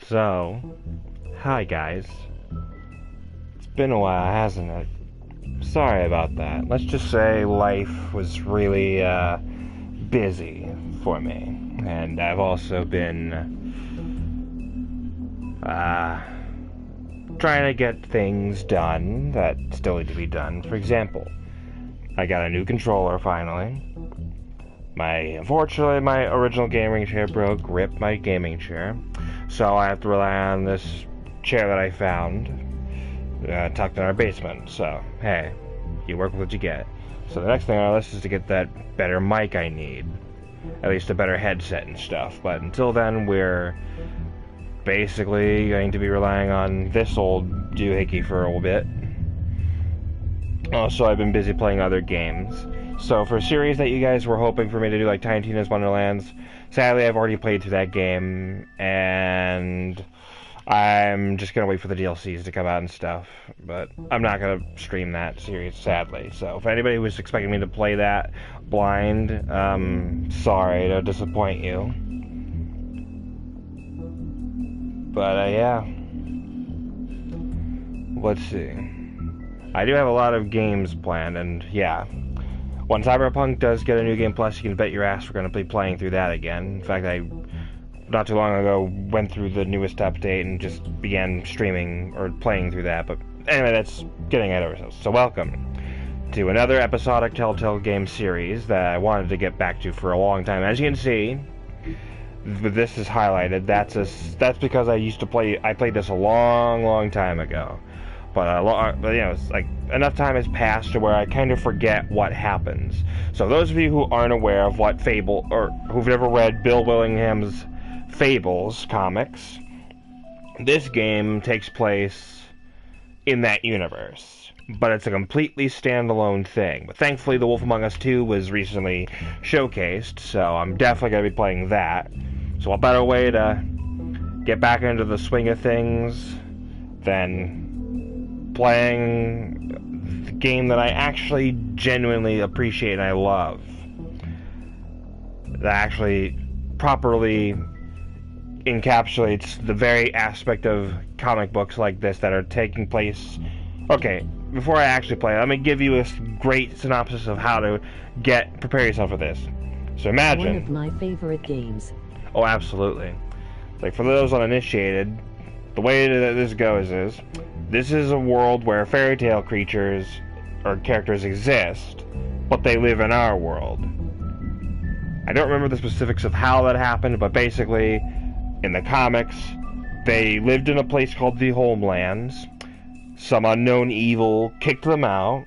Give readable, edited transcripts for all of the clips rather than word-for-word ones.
So, hi guys. It's been a while, hasn't it? Sorry about that. Let's just say life was really busy for me. And I've also been trying to get things done that still need to be done. For example, I got a new controller finally. Unfortunately, my original gaming chair broke, ripped my gaming chair. So I have to rely on this chair that I found, tucked in our basement. So, hey, you work with what you get. So the next thing on our list is to get that better mic I need. At least a better headset and stuff. But until then, we're basically going to be relying on this old doohickey for a little bit. Also, I've been busy playing other games. So for a series that you guys were hoping for me to do, like Tiny Tina's Wonderlands, sadly I've already played through that game, and I'm just gonna wait for the DLCs to come out and stuff. But I'm not gonna stream that series, sadly. So if anybody was expecting me to play that blind, sorry to disappoint you. But yeah, let's see. I do have a lot of games planned, and yeah. When Cyberpunk does get a new game plus, you can bet your ass we're going to be playing through that again. In fact, I, not too long ago, went through the newest update and just began streaming or playing through that. But anyway, that's getting ahead of ourselves. So welcome to another episodic Telltale game series that I wanted to get back to for a long time. As you can see, this is highlighted. That's because I played this a long time ago. But it's like enough time has passed to where I kind of forget what happens. So those of you who aren't aware of what Fable, or who've never read Bill Willingham's Fables comics, this game takes place in that universe. But it's a completely standalone thing. But thankfully, The Wolf Among Us 2 was recently showcased, so I'm definitely going to be playing that. So what better way to get back into the swing of things than playing the game that I actually genuinely appreciate and I love. That actually properly encapsulates the very aspect of comic books like this that are taking place. Okay, before I actually play, let me give you a great synopsis of how to prepare yourself for this. So imagine... One of my favorite games. Oh, absolutely. Like, for those uninitiated, the way that this goes is, this is a world where fairy tale creatures or characters exist, but they live in our world. I don't remember the specifics of how that happened, but basically, in the comics, they lived in a place called the Homelands. Some unknown evil kicked them out,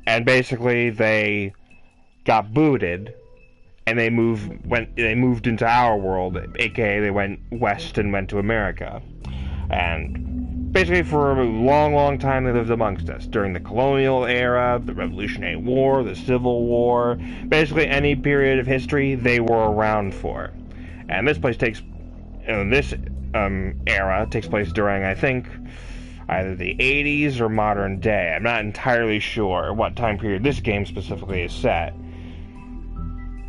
and basically they got booted, and they moved into our world, aka they went west and went to America. And basically for a long time they lived amongst us. During the colonial era, the Revolutionary War, the Civil War, basically any period of history they were around for. And this era takes place during, I think, either the 80s or modern day. I'm not entirely sure what time period this game specifically is set.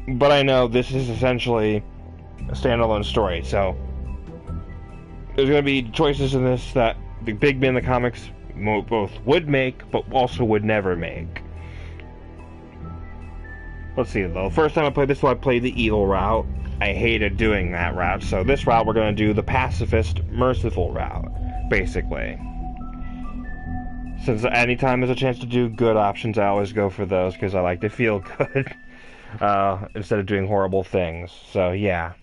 But I know this is essentially a standalone story, so there's going to be choices in this that the big men in the comics both would make, but also would never make. Let's see, though. First time I played this one, I played the evil route. I hated doing that route, so this route we're going to do the pacifist, merciful route, basically. Since anytime there's a chance to do good options, I always go for those, because I like to feel good, instead of doing horrible things. So, yeah.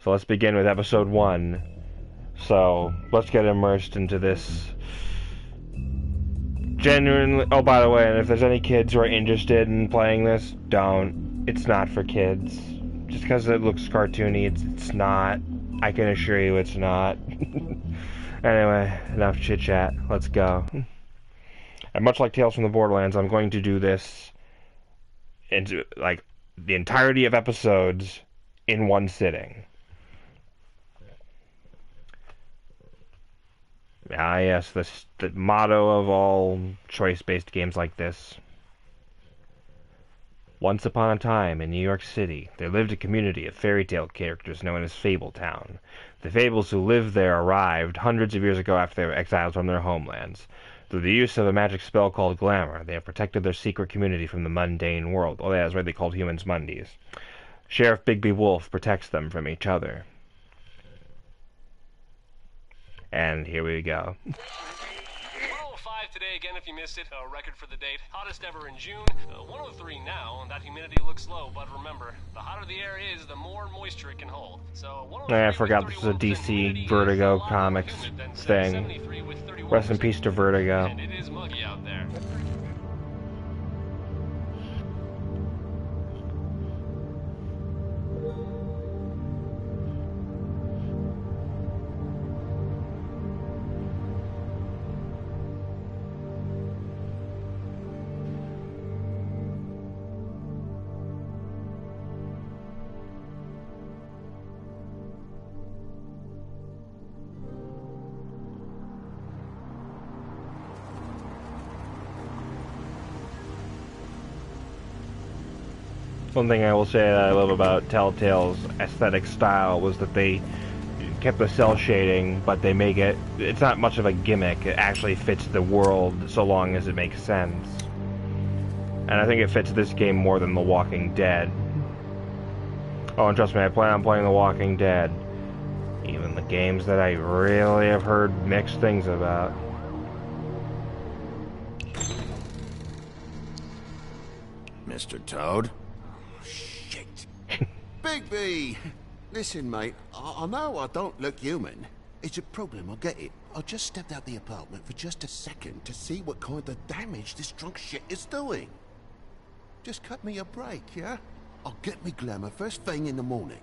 So let's begin with episode 1. So let's get immersed into this. Genuinely. Oh, by the way, and if there's any kids who are interested in playing this, don't. It's not for kids. Just because it looks cartoony, it's not. I can assure you, it's not. Anyway, enough chit chat. Let's go. And much like Tales from the Borderlands, I'm going to do this into like the entirety of episodes in one sitting. Ah, yes, the motto of all choice-based games like this. Once upon a time, in New York City, there lived a community of fairy tale characters known as Fabletown. The Fables who lived there arrived hundreds of years ago after they were exiled from their homelands. Through the use of a magic spell called Glamour, they have protected their secret community from the mundane world. Oh, yeah, that's right, they called humans Mundies. Sheriff Bigby Wolf protects them from each other. And here we go. 105 today again if you missed it. Record for the date. Hottest ever in June. 103 now, and that humidity looks low, but remember, the hotter the air is, the more moisture it can hold. So I forgot this is a DC Vertigo Comics thing. Rest in peace to Vertigo. And it is muggy out there. One thing I will say that I love about Telltale's aesthetic style was that they kept the cell shading, but they make it's not much of a gimmick. It actually fits the world so long as it makes sense. And I think it fits this game more than The Walking Dead. Oh, and trust me, I plan on playing The Walking Dead. Even the games that I really have heard mixed things about. Mr. Toad? Shit. Bigby! Listen, mate, I know I don't look human. It's a problem, I get it. I just stepped out the apartment for just a second to see what kind of damage this drunk shit is doing. Just cut me a break, yeah? I'll get me Glamour first thing in the morning.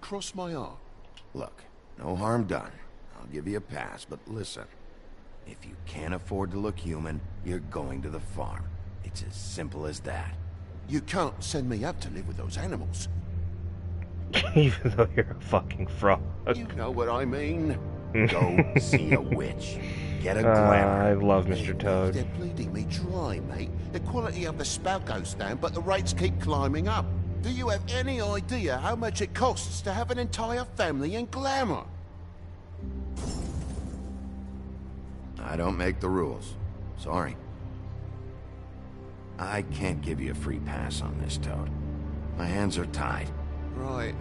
Cross my heart. Look, no harm done. I'll give you a pass, but listen. If you can't afford to look human, you're going to the farm. It's as simple as that. You can't send me out to live with those animals. Even though you're a fucking frog. You know what I mean. Go see a witch. Get a Glamour. I love Mr. Toad. They're bleeding me dry, mate. The quality of the spout goes down, but the rates keep climbing up. Do you have any idea how much it costs to have an entire family in Glamour? I don't make the rules. Sorry. I can't give you a free pass on this, Toad. My hands are tied. Right.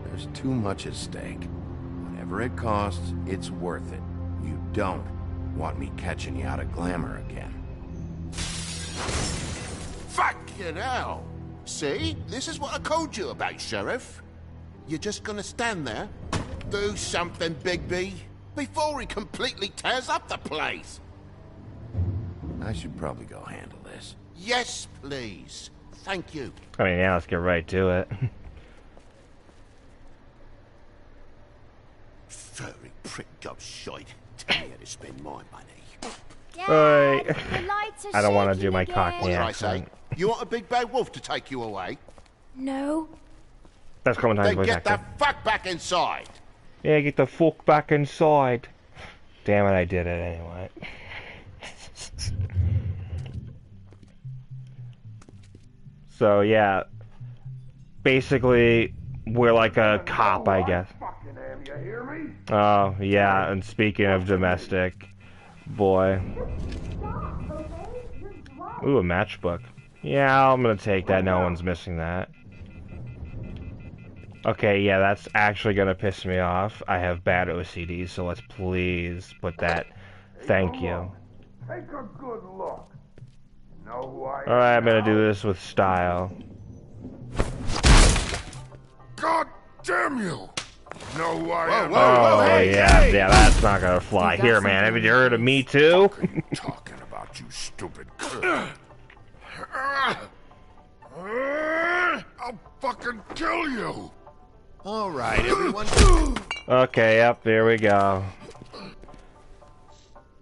There's too much at stake. Whatever it costs, it's worth it. You don't want me catching you out of Glamour again. Fucking hell! See? This is what I told you about, Sheriff. You're just gonna stand there, do something, Bigby, before he completely tears up the place. I should probably go handle this. Yes, please. Thank you. I mean, yeah, let's get right to it. Furry pricked up shite. Tell me how to spend my money. Right. I don't want to shaking do my again. Cockney What did I say? accent. You want a big bad wolf to take you away? No. That's common times Then voice get actor. the fuck back inside. Yeah, get the fuck back inside. Damn it, I did it anyway. So yeah, basically we're like a cop, I guess. Oh yeah, and speaking of domestic, boy. Ooh, a matchbook. Yeah, I'm gonna take that. No one's missing that. Okay, yeah, that's actually gonna piss me off. I have bad OCD, so let's please put that. Thank you. Take a good look. Know who I am? Alright, I'm gonna do this with style. God damn you! Know who I am? Oh, hey, yeah, hey! yeah, that's not gonna fly. You got Here, man, something haven't you heard of Me Too? Talking about you stupid. I'll fucking kill you. All right, everyone. Okay, yep, here we go.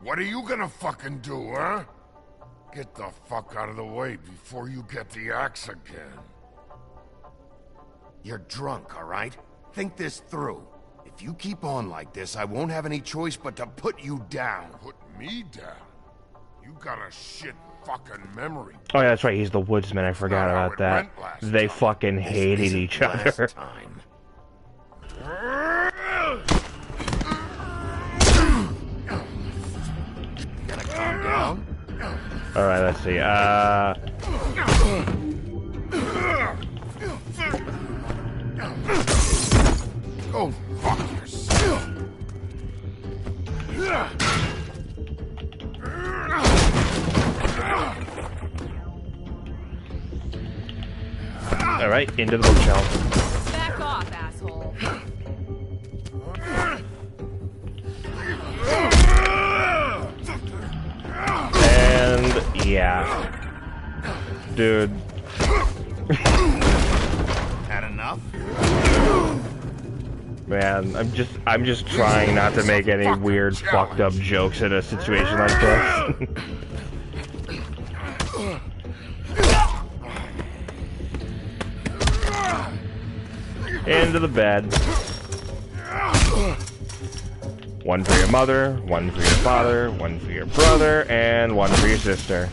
What are you gonna fucking do, huh? Get the fuck out of the way before you get the axe again. You're drunk, all right? Think this through. If you keep on like this, I won't have any choice but to put you down. Put me down? You got a shit fucking memory. Oh, yeah, that's right, he's the woodsman, I forgot not how about it that. went last They time. fucking This hated isn't each last other. time. You gotta calm down. Alright, let's see, Go fuck yourself. alright, into the bookshelf. Back off, asshole. And, yeah. Dude. Had enough? Man, I'm just trying not to make any weird, fucked up jokes in a situation like this. Into the bed. One for your mother, one for your father, one for your brother, and one for your sister.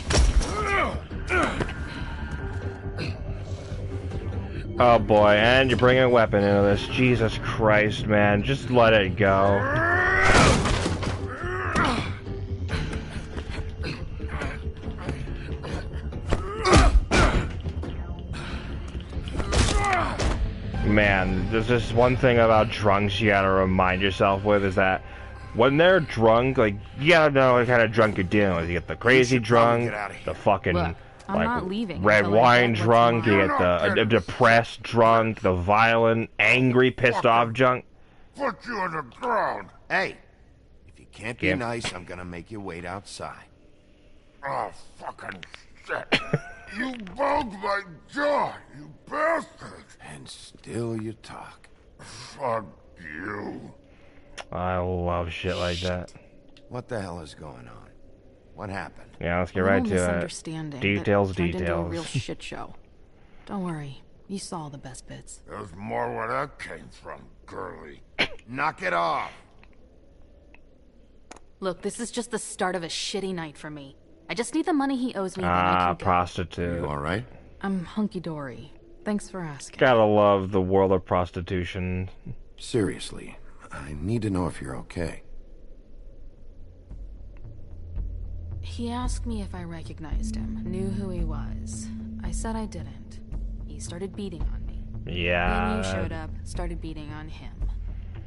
Oh boy, and you're bringing a weapon into this. Jesus Christ, man. Just let it go. Man, there's just one thing about drunks you gotta remind yourself with is that when they're drunk, like, you gotta know what kind of drunk you're dealing with. You get the crazy should probably drunk, get outta here. the fucking, Look, I'm like, not leaving red until I wine get what's drunk, you mine. get the depressed drunk, the violent, angry, pissed off drunk. Put you on the ground. Hey, if you can't be Yeah. nice, I'm gonna make you wait outside. Oh, fucking shit. You bugged my jaw, you bastard. And still you talk. Fuck you. I love shit like that. What the hell is going on? What happened? Yeah, let's get A right little to it. misunderstanding Details, that turned into a real details. shit show. Don't worry, you saw the best bits. There's more where that came from, girly. Knock it off! Look, this is just the start of a shitty night for me. I just need the money he owes me, then I Ah, can go. prostitute. You alright? I'm hunky-dory. Thanks for asking. Gotta love the world of prostitution. Seriously, I need to know if you're okay. He asked me if I recognized him, knew who he was. I said I didn't. He started beating on me. Then Yeah. you showed up, started beating on him.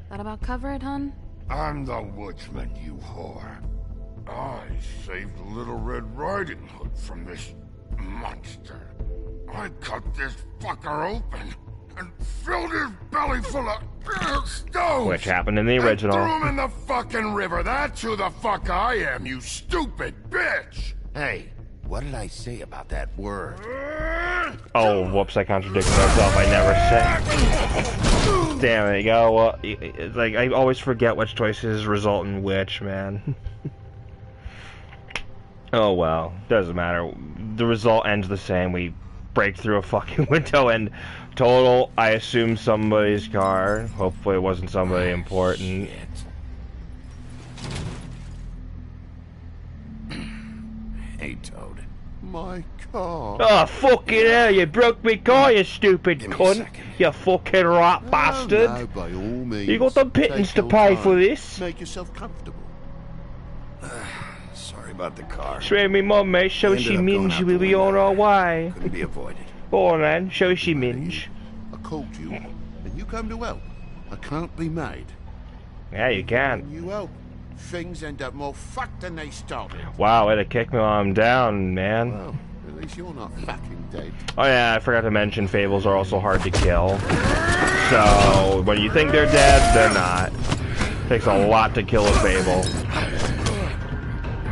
That about cover it, hun? I'm the woodsman, you whore. I saved Little Red Riding Hood from this monster. I cut this fucker open and filled his belly full of stones. Which happened in the And original. threw him in the fucking river. That's who the fuck I am, you stupid bitch. Hey, what did I say about that word? Oh, whoops, I contradicted myself. I never said. Damn it, yo. Well, it's like, I always forget which choices result in which, man. Oh well, doesn't matter. The result ends the same. We break through a fucking window and total, I assume, somebody's car. Hopefully it wasn't somebody important. Hey, Toad. My car. Oh, fucking hell, you broke me car, you stupid Give me a cunt. second. You fucking rat bastard. No, by all means. You got the pittance Take to your pay time. for this. Make yourself comfortable. Sorry about the car. Show me mum, mate. Show We she ended up going minge. out We'll the be on window. our way. Couldn't be avoided. Go on, then. Show she minge. I called you, and you come to help. I can't be made. Yeah, you When can. you help, things end up more fucked than they started. Wow, way to kick me while I'm down, man. Well, at least you're not fucking dead. Oh yeah, I forgot to mention fables are also hard to kill. So when you think they're dead, they're not. Takes a lot to kill a Fable.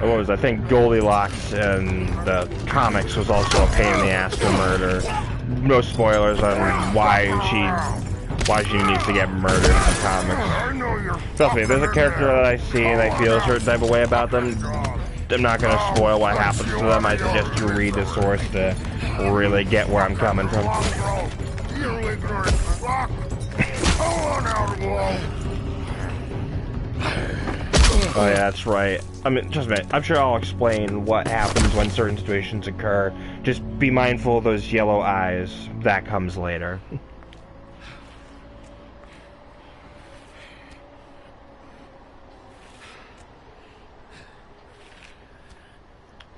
What was, I think Goldilocks in the comics was also a pain in the ass to murder. No spoilers on why she needs to get murdered in the comics. Trust me, if there's a character that I see and I feel a certain type of way about them, I'm not going to spoil what happens to them. I suggest you read the source to really get where I'm coming from. Oh yeah, that's right. I mean, just a minute. I'm sure I'll explain what happens when certain situations occur. Just be mindful of those yellow eyes. That comes later.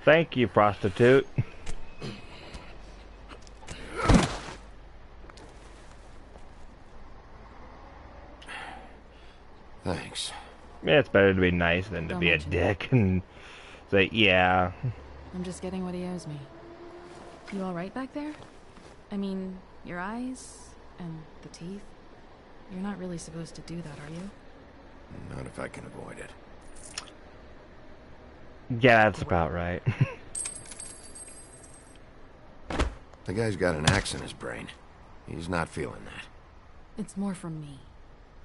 Thank you, prostitute. Thanks. Yeah, it's better to be nice than to be a dick and say, yeah. I'm just getting what he owes me. You alright back there? I mean, your eyes and the teeth? You're not really supposed to do that, are you? Not if I can avoid it. Yeah, that's about right. The guy's got an axe in his brain. He's not feeling that. It's more from me.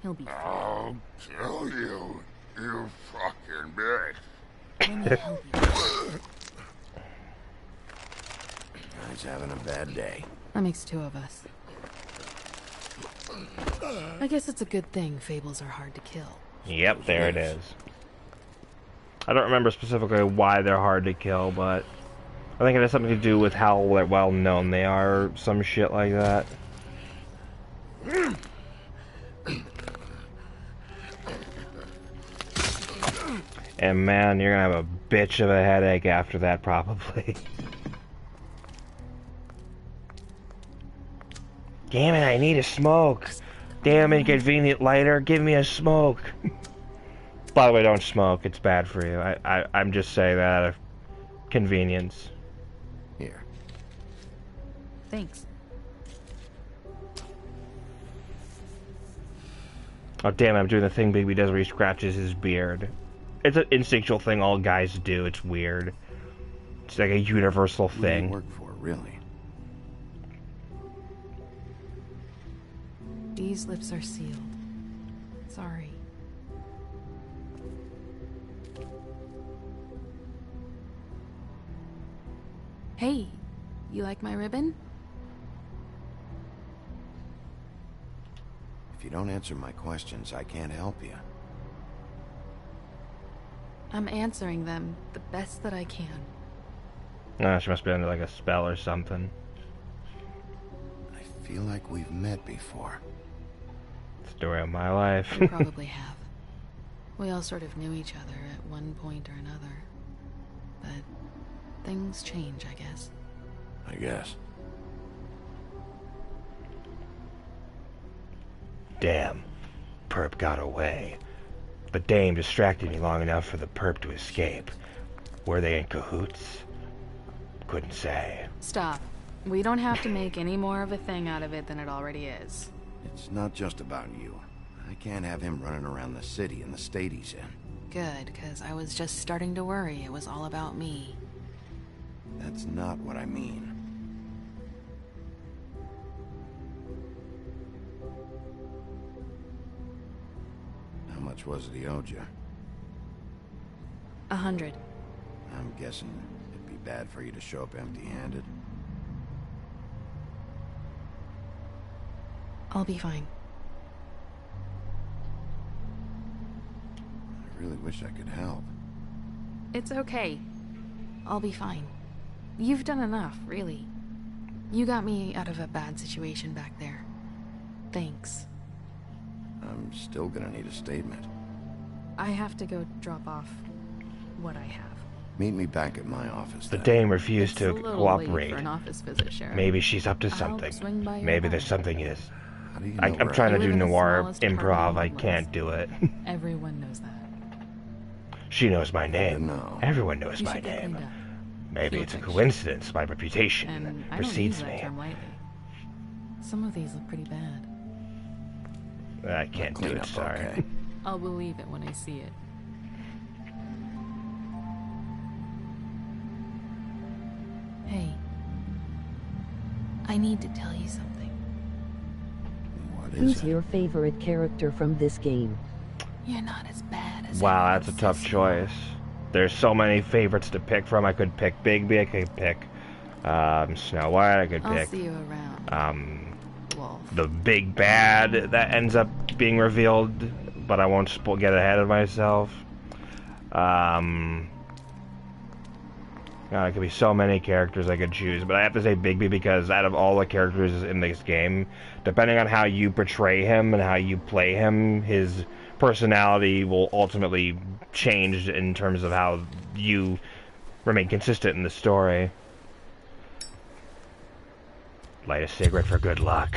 He'll be fine. I'll kill you, you fucking bitch. Let me help you. Guy's having a bad day. That makes two of us. I guess it's a good thing fables are hard to kill. Yep, there it is. I don't remember specifically why they're hard to kill, but I think it has something to do with how well known they are, or some shit like that. And man, you're gonna have a bitch of a headache after that, probably. Damn it, I need a smoke. Damn inconvenient lighter, give me a smoke. By the way, don't smoke, it's bad for you. I'm just saying that out of convenience. Here. Thanks. Oh damn it, I'm doing the thing Bigby does where he scratches his beard. It's an instinctual thing all guys do, it's weird. It's like a universal thing. What do you work for, really? These lips are sealed. Sorry. Hey, you like my ribbon? If you don't answer my questions, I can't help you. I'm answering them the best that I can. Oh, she must be under like a spell or something. I feel like we've met before. Story of my life. We probably have. We all sort of knew each other at one point or another. But things change, I guess. I guess. Damn. Perp got away. The dame distracted me long enough for the perp to escape. Were they in cahoots? Couldn't say. Stop. We don't have to make any more of a thing out of it than it already is. It's not just about you. I can't have him running around the city in the state he's in. Good, because I was just starting to worry it was all about me. That's not what I mean. How much was it he owed you? 100. I'm guessing it'd be bad for you to show up empty-handed. I'll be fine. I really wish I could help. It's okay. I'll be fine. You've done enough, really. You got me out of a bad situation back there. Thanks. I'm still gonna need a statement. I have to go drop off what I have. Meet me back at my office The then. dame refused It's a to little late cooperate. for an office visit, Sheriff. Maybe she's up to I'll something. swing by your Maybe there's home. something is. How do you know I'm where trying to live do in the noir smallest improv. apartment I on can't West. do it. Everyone knows that. She knows my name. No. Everyone knows You my should get name. cleaned up. Maybe Feel it's a fiction. coincidence. My reputation And I don't use precedes that me. term lightly. Some of these look pretty bad. I can't do Clean it, up, sorry. okay? I'll believe it when I see it. Hey. I need to tell you something. What is Who's it? your favorite character from this game? You're not as bad as Wow, everyone that's a tough says you are. choice. There's so many favorites to pick from. I could pick Bigby, I could pick Snow White, I could I'll pick see you around, Wolf. the big bad that ends up being revealed, but I won't get ahead of myself. God, there could be so many characters I could choose, but I have to say Bigby because out of all the characters in this game, depending on how you portray him and how you play him, his personality will ultimately change in terms of how you remain consistent in the story. Light a cigarette for good luck.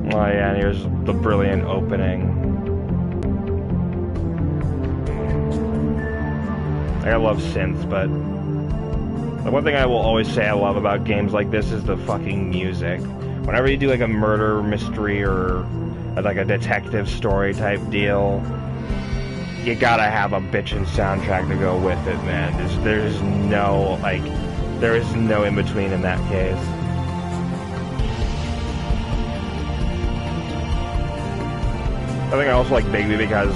Oh yeah, and here's the brilliant opening. I love synths, but the one thing I will always say I love about games like this is the fucking music. Whenever you do like a murder mystery or like a detective story type deal, you gotta have a bitchin' soundtrack to go with it, man. There's no, like, there is no in between in that case. I think I also like Bigby because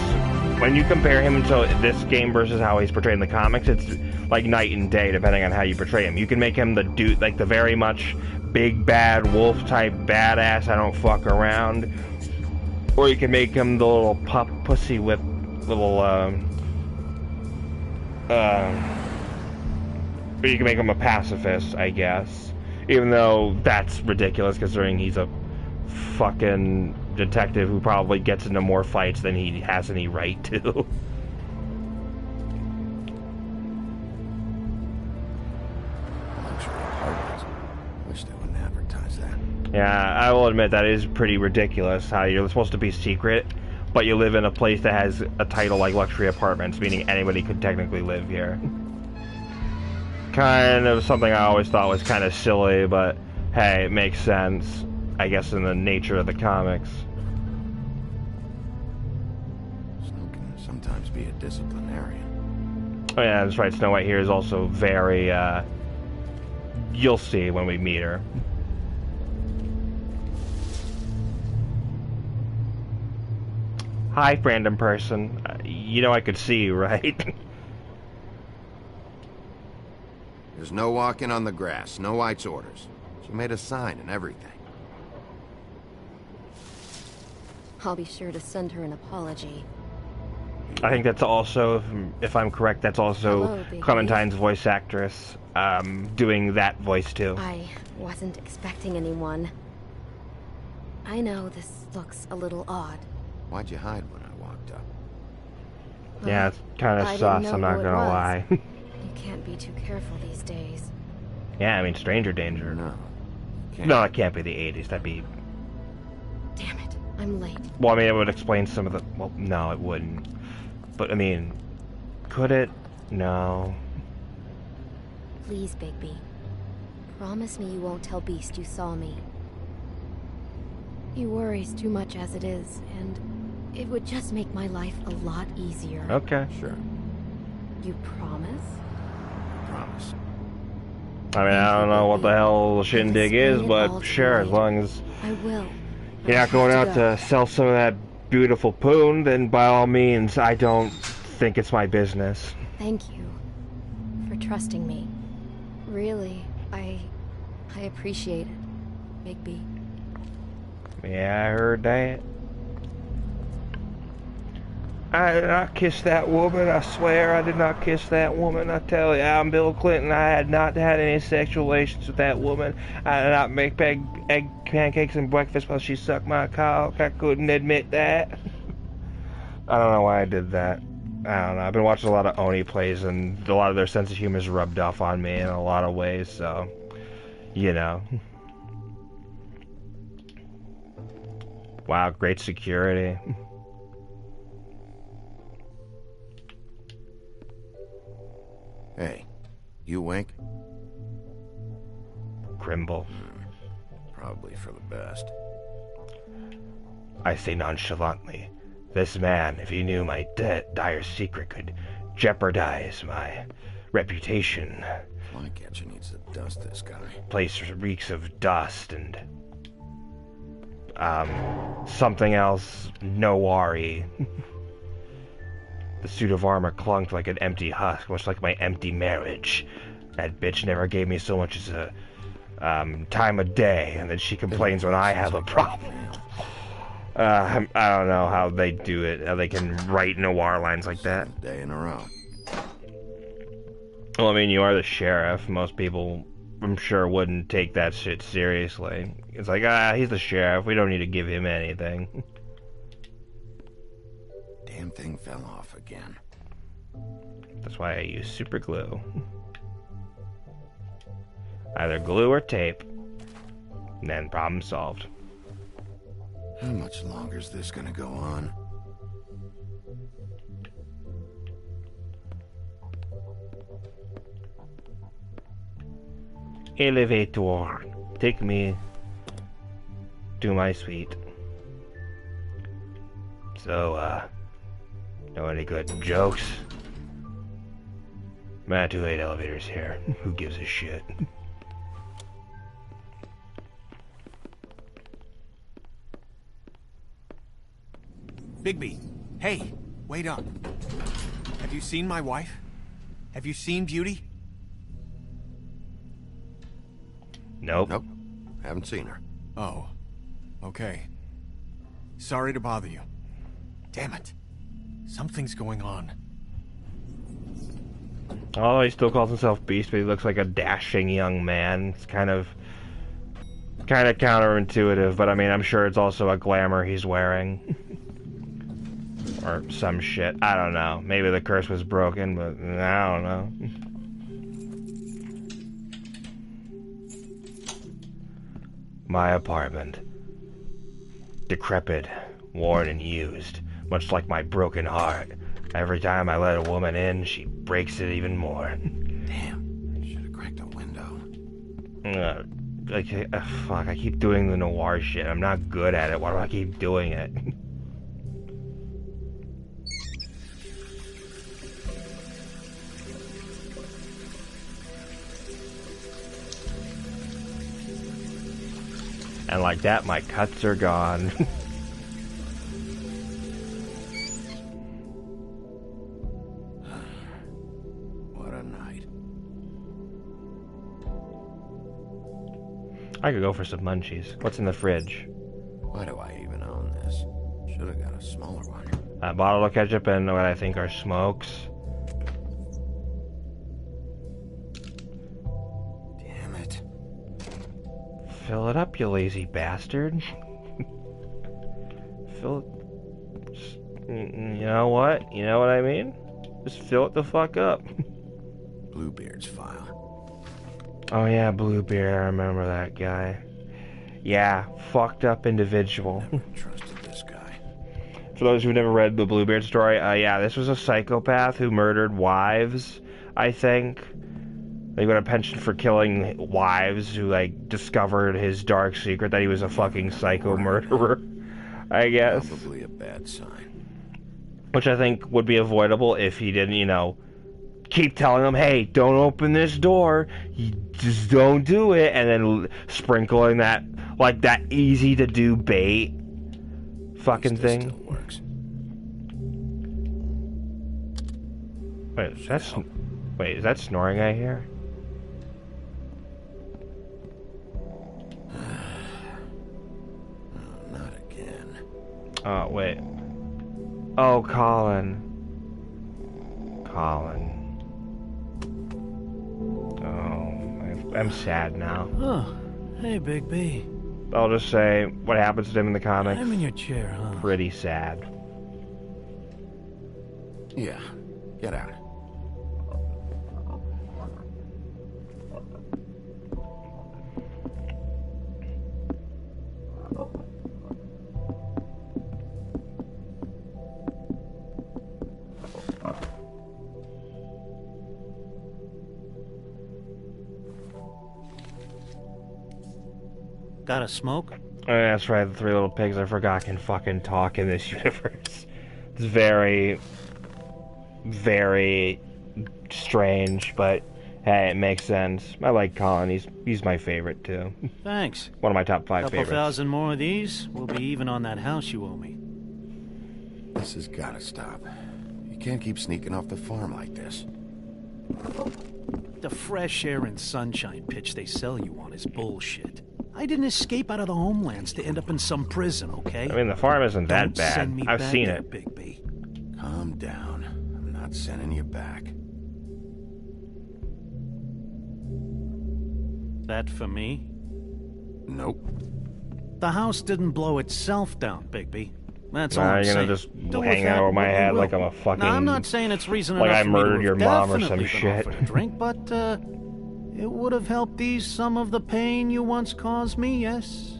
when you compare him to this game versus how he's portrayed in the comics, it's like night and day depending on how you portray him. You can make him the dude, like the very much big bad wolf type badass, I don't fuck around. Or you can make him the little pussy with little, or you can make him a pacifist, I guess. Even though that's ridiculous considering he's a fucking detective who probably gets into more fights than he has any right to. Luxury apartments. Wish they wouldn't advertise that. Yeah, I will admit that is pretty ridiculous how you're supposed to be secret, but you live in a place that has a title like luxury apartments, meaning anybody could technically live here. Kind of something I always thought was kind of silly, but hey, it makes sense, I guess, in the nature of the comics. Snow can sometimes be a disciplinarian. Oh yeah, that's right, Snow White here is also very, you'll see when we meet her. Hi, random person. You know I could see you, right? There's no walking on the grass. Snow White's orders. She made a sign and everything. I'll be sure to send her an apology. I think that's also, if I'm correct, that's also Hello, Bigby. Clementine's voice actress doing that voice too. I wasn't expecting anyone. I know this looks a little odd. Why'd you hide when I walked up? Yeah, it's kind I of didn't sus, know I'm not who it gonna was. lie. You can't be too careful these days. Yeah, I mean, stranger danger. No. Can't. No, it can't be the 80s, that'd be... Damn it, I'm late. Well, I mean, it would explain some of the... Well, no, it wouldn't. But, I mean, could it? No. Please, Bigby. Promise me you won't tell Beast you saw me. He worries too much as it is, and it would just make my life a lot easier. Okay. Sure. You promise? I promise. I mean, I don't know what the hell the shindig is, Explain it all but to sure, me as later. long as I will. you're not going out to sell some of that beautiful poon, then by all means, I don't think it's my business. Thank you for trusting me. Really, I appreciate it, Bigby. Yeah, I heard that. I did not kiss that woman, I swear I did not kiss that woman. I tell you, I'm Bill Clinton. I had not had any sexual relations with that woman. I did not make egg pancakes and breakfast while she sucked my cock. I couldn't admit that. I don't know why I did that. I don't know. I've been watching a lot of Oni plays, and a lot of their sense of humor is rubbed off on me in a lot of ways, so, you know. Wow, great security. Hey, you Wink? Trimble. Probably for the best. I say nonchalantly, this man, if he knew my dire secret, could jeopardize my reputation. Flycatcher needs to dust this guy. Place reeks of dust and something else noir-y. The suit of armor clunked like an empty husk, much like my empty marriage. That bitch never gave me so much as a time of day, and then she complains when I have a problem. I don't know how they do it, how they can write noir lines like that. Day in a row. Well, I mean, you are the sheriff. Most people, I'm sure, wouldn't take that shit seriously. It's like, he's the sheriff. We don't need to give him anything. Damn thing fell off again. That's why I use super glue. Either glue or tape. And then problem solved. How much longer is this gonna go on? Elevator. Take me to my suite. So, know any good jokes? Man, 2-8 elevators here. Who gives a shit? Bigby, hey, wait up. Have you seen my wife? Have you seen Beauty? Nope. Nope. Haven't seen her. Oh, okay. Sorry to bother you. Damn it. Something's going on. Oh, he still calls himself Beast, but he looks like a dashing young man. It's kind of counterintuitive, but I mean, I'm sure it's also a glamour he's wearing. Or some shit. I don't know. Maybe the curse was broken, but I don't know. My apartment. Decrepit, worn and used, much like my broken heart. Every time I let a woman in, she breaks it even more. Damn, I should have cracked a window. Fuck, I keep doing the noir shit. I'm not good at it. Why do I keep doing it? And like that, my cuts are gone. What a night. I could go for some munchies. What's in the fridge? Why do I even own this? Should have got a smaller one. A bottle of ketchup and what I think are smokes. Damn it. Fill it up, you lazy bastard. Fill it. You know what? You know what I mean? Just fill it the fuck up. Bluebeard's file. Oh yeah, Bluebeard. I remember that guy. Yeah, fucked up individual. Never trusted this guy. For those who've never read the Bluebeard story, yeah, this was a psychopath who murdered wives, I think. He got a pension for killing wives who, like, discovered his dark secret that he was a fucking psycho murderer, I guess. Probably a bad sign. Which I think would be avoidable if he didn't, you know, keep telling them, hey, don't open this door, you just don't do it, and then sprinkling that, like, that easy-to-do bait fucking thing. Still works. Wait, is that snoring I hear? Not again. Oh, wait. Oh, Colin. Colin. Oh, I'm sad now. Oh, hey, Big B. I'll just say what happens to him in the comics. I'm in your chair, huh? Pretty sad. Yeah, get out. Got a smoke? Oh, that's right, the three little pigs I forgot can fucking talk in this universe. It's very, very strange, but hey, it makes sense. I like Colin. He's my favorite too. Thanks. One of my top 5 Couple favorites. thousand more of these, we'll be even on that house you owe me. This has gotta stop. You can't keep sneaking off the farm like this. The fresh air and sunshine pitch they sell you on is bullshit. I didn't escape out of the homelands to end up in some prison, okay? I mean, the farm isn't that Don't bad. send me I've back seen there, it. Bigby. Calm down. I'm not sending you back. That for me? Nope. The house didn't blow itself down, Bigby. That's all Nah, I'm you're saying. gonna just Do hang with that over my what you head will. like I'm a fucking... Now, I'm not saying it's reason like enough I for me to murdered have your mom or some definitely been shit. offered a drink, but it would have helped ease some of the pain you once caused me, yes.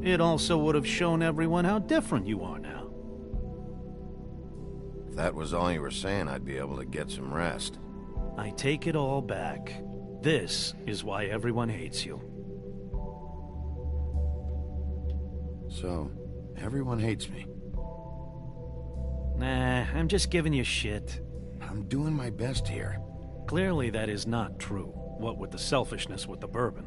It also would have shown everyone how different you are now. If that was all you were saying, I'd be able to get some rest. I take it all back. This is why everyone hates you. So, everyone hates me. Nah, I'm just giving you shit. I'm doing my best here. Clearly that is not true, what with the selfishness with the bourbon.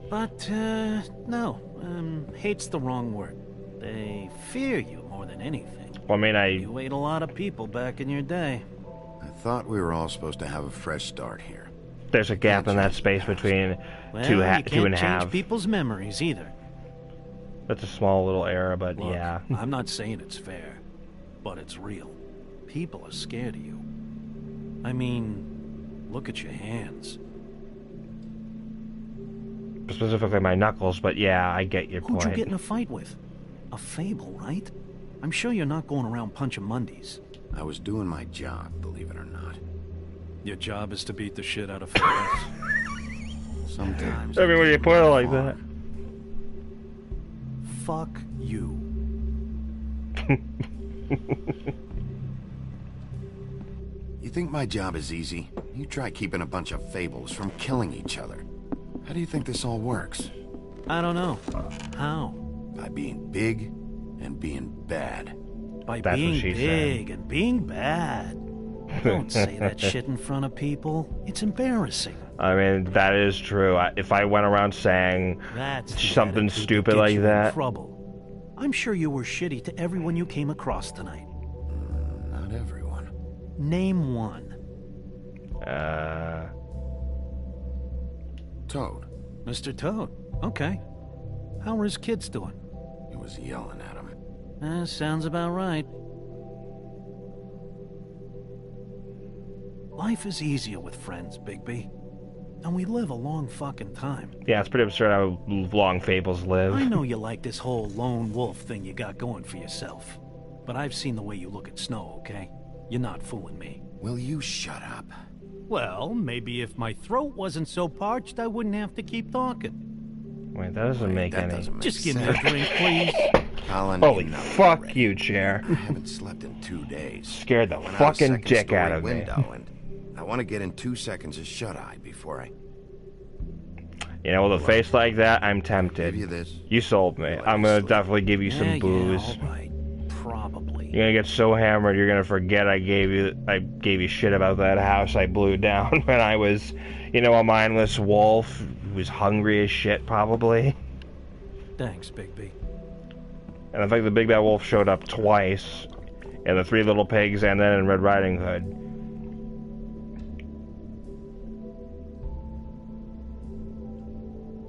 But, no, hate's the wrong word. They fear you more than anything. Well, I mean, You ate a lot of people back in your day. I thought we were all supposed to have a fresh start here. there's a gap in that space between Well, two you and can't a change half. people's memories either. That's a small little error, but Look, yeah. I'm not saying it's fair, but it's real. People are scared of you. I mean, look at your hands. Specifically my knuckles, but yeah, I get your Who'd point. you get in a fight with? A Fable, right? I'm sure you're not going around punching Mondays. I was doing my job, believe it or not. Your job is to beat the shit out of Fables. Sometimes... I mean, when you put it like that. Fuck you. You think my job is easy? You try keeping a bunch of Fables from killing each other. How do you think this all works? I don't know. How? By being big and being bad. By That's what being she big and being bad. Don't say that shit in front of people. It's embarrassing. I mean, that is true. If I went around saying That's the something attitude stupid gets like you in that, trouble. I'm sure you were shitty to everyone you came across tonight. Not everyone. Name one. Toad. Mr. Toad. Okay. How are his kids doing? He was yelling at him. Sounds about right. Life is easier with friends, Bigby. And we live a long fucking time. yeah, it's pretty absurd how long Fables live. I know you like this whole lone wolf thing you got going for yourself. But I've seen the way you look at Snow, okay? You're not fooling me. Will you shut up? Well, maybe if my throat wasn't so parched, I wouldn't have to keep talking. Wait, that doesn't make that any... doesn't make Just give me sense. a drink, please. Colin, Holy you know fuck already. you, Chair. I haven't slept in 2 days. Scared the Went out a fucking second dick out story of me. window, and I want to get in 2 seconds of shut-eye before I... You know, with a face like that, I'm tempted. Give you this. You sold me. Let I'm me gonna sleep. definitely give you some booze. Yeah, all right. Probably. You're gonna get so hammered, you're gonna forget I gave you shit about that house I blew down when I was, you know, a mindless wolf who was hungry as shit, probably. Thanks, Bigby. And I think the Big Bad Wolf showed up twice, in the Three Little Pigs and then in Red Riding Hood.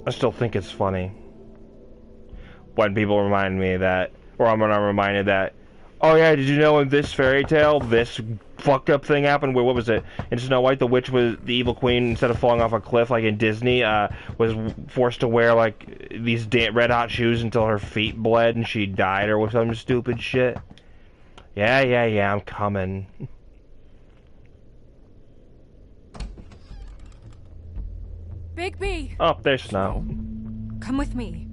I still think it's funny when people remind me that, or I'm reminded that, oh yeah, did you know in this fairy tale, this fucked up thing happened where, what was it? In Snow White, the witch was, the evil queen, instead of falling off a cliff like in Disney, was forced to wear like these red hot shoes until her feet bled and she died or some stupid shit. Yeah, I'm coming. Bigby! Oh, there's Snow. Come with me.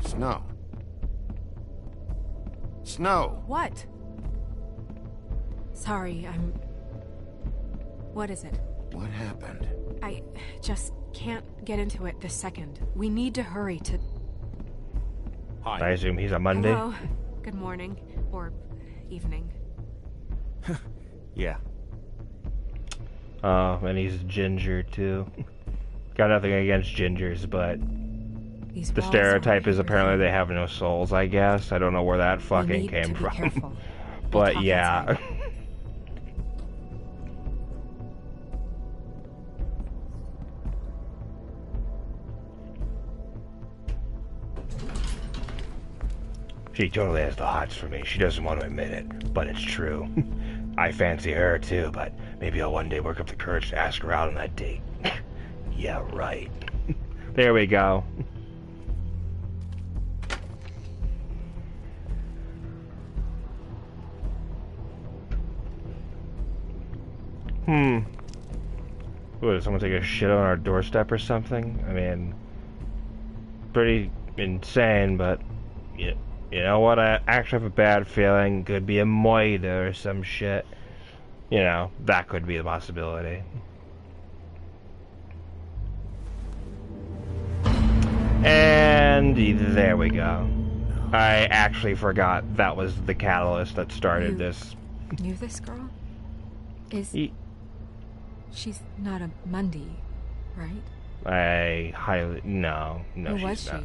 Snow. Snow! What? Sorry, What is it? What happened? I just can't get into it this second. We need to hurry to... Hi. I assume he's a Monday. Hello. Good morning. Or evening. Yeah. Oh, and he's ginger too. Got nothing against gingers, but These the walls stereotype are is apparently they have no souls, I guess. I don't know where that fucking need came to be from. careful. We'll But talk yeah. outside. She totally has the hots for me. She doesn't want to admit it, but it's true. I fancy her too, but maybe I'll one day work up the courage to ask her out on that date. Yeah, right. There we go. What, did someone take a shit on our doorstep or something? I mean, pretty insane, but you know what? I actually have a bad feeling. Could be a moida or some shit. You know, that could be a possibility. And there we go. I actually forgot that was the catalyst that started this. Knew this girl? She's not a Mundy, right? I highly... No, Who was she's she? not.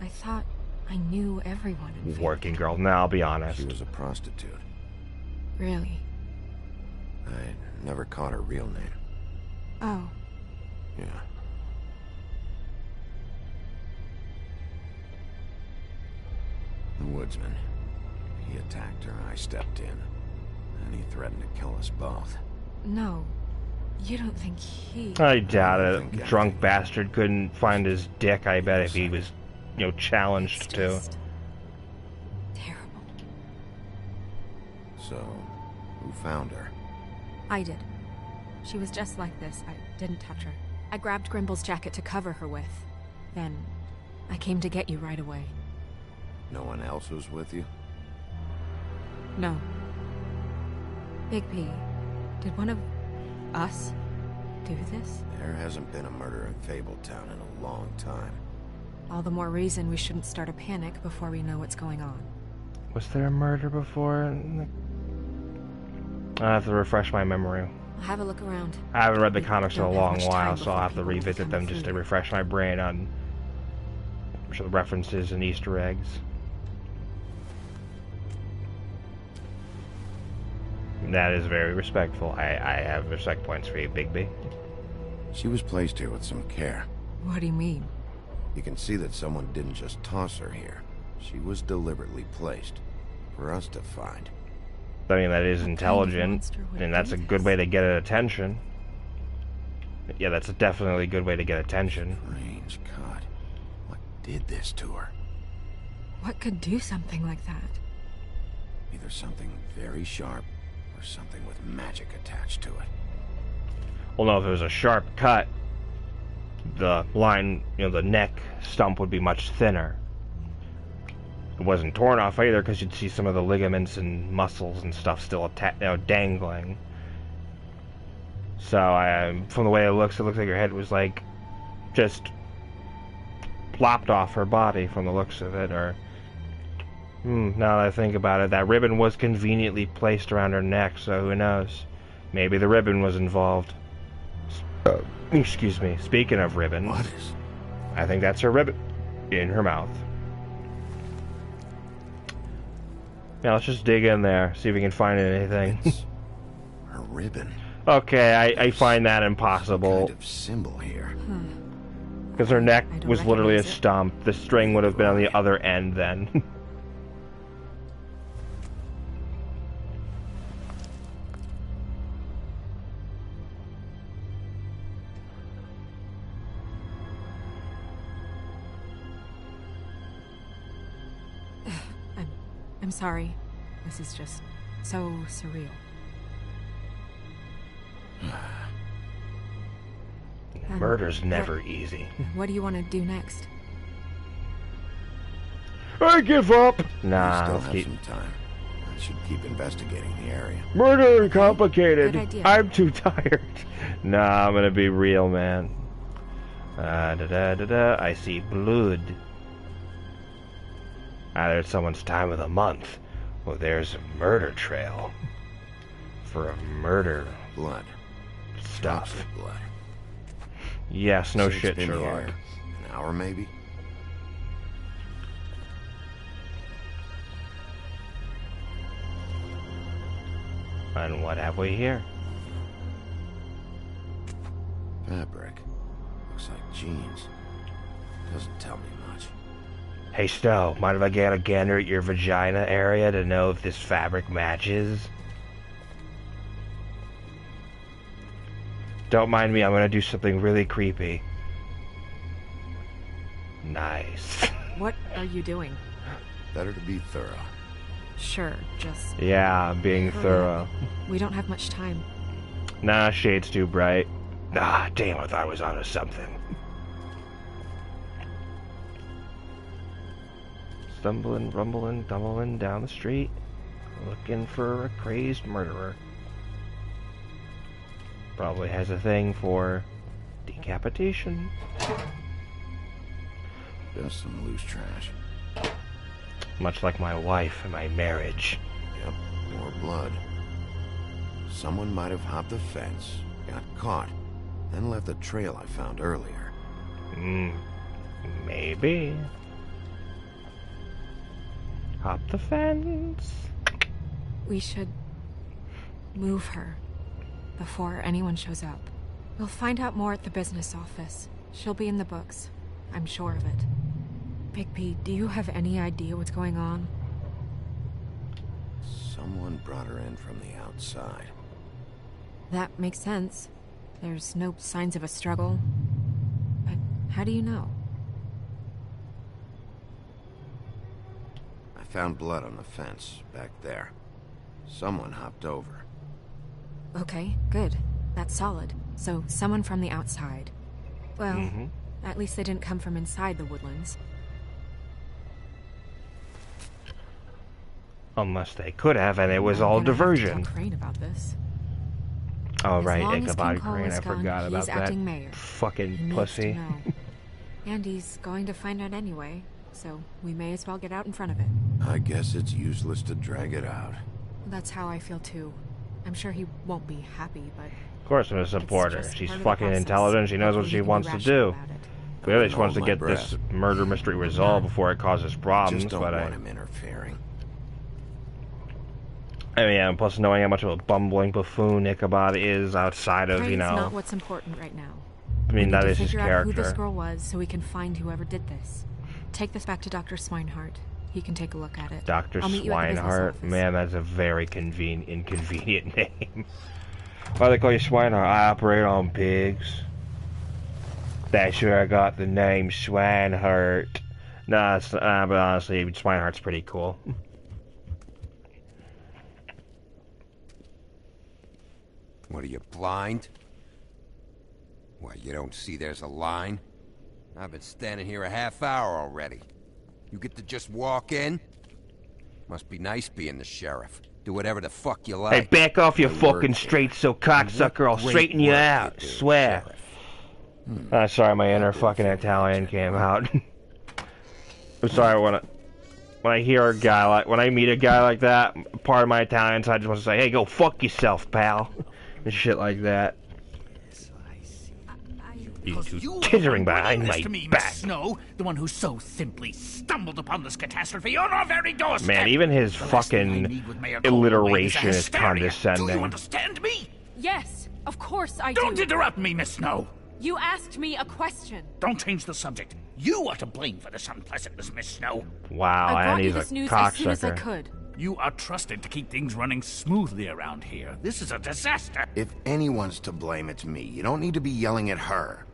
I thought I knew everyone in Fayetteville. Working girl. Now, I'll be honest. She was a prostitute. Really? I never caught her real name. Oh. Yeah. The woodsman. He attacked her, I stepped in. And he threatened to kill us both. No. You don't think he... I doubt it. Drunk bastard couldn't find his dick, I bet, if he was, challenged to. Terrible. So, who found her? I did. She was just like this. I didn't touch her. I grabbed Grimble's jacket to cover her with. Then, I came to get you right away. No one else was with you? No. Big P, did one of us do this? There hasn't been a murder in Fabletown in a long time. All the more reason we shouldn't start a panic before we know what's going on. Was there a murder before? I have to refresh my memory. I'll have a look around. I haven't read the comics in a don't have long much while, time so I'll before have to people revisit become them just to food. refresh my brain on the references and Easter eggs. That is very respectful. I have respect points for you, Bigby. She was placed here with some care. What do you mean? You can see that someone didn't just toss her here. She was deliberately placed. For us to find. I mean, that is intelligent, monster would and that's do a good way to get attention. Yeah, that's definitely a good way to get attention. Strange, God. What did this to her? What could do something like that? Either something very sharp, or something with magic attached to it. Well, no, if it was a sharp cut, the line, the neck stump would be much thinner. It wasn't torn off either, because you'd see some of the ligaments and muscles and stuff still dangling. So, from the way it looks like her head was just plopped off her body from the looks of it, or... now that I think about it, that ribbon was conveniently placed around her neck, so who knows? Maybe the ribbon was involved. Excuse me. Speaking of ribbon, What is... I think that's her ribbon in her mouth. Yeah, let's just dig in there, see if we can find anything. It's her ribbon. Okay, I find that Some impossible. kind of symbol here. Because her neck I don't was literally a recognize it. stump. The string would have been on the other end then. I'm sorry. This is just so surreal. Murder's never easy. What do you want to do next? I give up! We Nah, still let's have keep... some time. Should keep investigating the area. Murder complicated. Good idea. I'm too tired. Nah, I'm gonna be real, man. I see blood. There's someone's time of the month. Well, there's a murder trail. For a murder. Blood. Stuff. Drops of blood. Yes, no So it's shit, been Sherlock. here an hour, maybe? And what have we here? Fabric. Looks like jeans. Doesn't tell me much. Hey, Stowe, mind if I get a gander at your vagina area to know if this fabric matches? Don't mind me, I'm gonna do something really creepy. Nice. What are you doing? Better to be thorough. Sure, just... Yeah, I'm being hurry thorough. up. We don't have much time. Nah, shade's too bright. Ah, damn, I thought I was onto something. Stumbling, rumbling, tumbling down the street, looking for a crazed murderer. Probably has a thing for decapitation. Just some loose trash. Much like my wife and my marriage. Yep, more blood. Someone might have hopped the fence, got caught, then left the trail I found earlier. Maybe. Hop the fence. We should move her before anyone shows up. We'll find out more at the business office. She'll be in the books. I'm sure of it. Bigby, do you have any idea what's going on? Someone brought her in from the outside. That makes sense. There's no signs of a struggle. But how do you know? I found blood on the fence, back there. Someone hopped over. Okay, good. That's solid. So, someone from the outside. Well, at least they didn't come from inside the woodlands. Unless they could have, and it was all I'm gonna have to diversion. tell Crane about this. Oh, As right, long as Ichabod King Cole Crane. is I gone, forgot about he's that. acting mayor. He Fucking needs pussy. to know. And he's going to find out anyway, so we may as well get out in front of it. I guess it's useless to drag it out. That's how I feel too. I'm sure he won't be happy, but Of course, I'm a supporter. just She's part of the fucking process. intelligent. She knows what Hopefully she you can be wants to rational do. about it. Clearly, she wants to Hold my get this breath. murder mystery resolved before it causes problems. Just don't But want him interfering. yeah, and plus knowing how much of a bumbling buffoon Ichabod is outside of, Crane's not what's important right now. I We mean, need that to is his figure out who this character. girl was so we can find whoever did this. Take this back to Dr. Swinehart. He can take a look at it. Dr. I'll meet you at the business Swinehart. office. Man, that's a very inconvenient name. Why do they call you Swinehart? I operate on pigs. That's where I got the name Swinehart. Nah, it's, but honestly, Swinehart's pretty cool. What, are you blind? What, you don't see there's a line? I've been standing here a half hour already. You get to just walk in? Must be nice being the sheriff. Do whatever the fuck you like. Hey, back off your I work fucking here. straight, so cocksucker, I'll Great straighten you work out. do, Swear. Sheriff. Sorry, my inner fucking Italian came out. I'm sorry when I hear a guy when I meet a guy like that, part of my Italian side just wants to say, "Hey, go fuck yourself, pal," and shit like that. You two tittering behind my back. Miss Snow, the one who so simply stumbled upon this catastrophe on our very doorstep. Man, even his The last thing I fucking need with Mayor Cole away alliteration a is hysteria. Do you condescending. understand me? Yes, of course I Don't do. interrupt me, Miss Snow. You asked me a question. Don't change the subject. You are to blame for this unpleasantness, Miss Snow. Wow, I and brought you he's this a news as soon as I cocksucker. could. You are trusted to keep things running smoothly around here. This is a disaster. If anyone's to blame, it's me. You don't need to be yelling at her.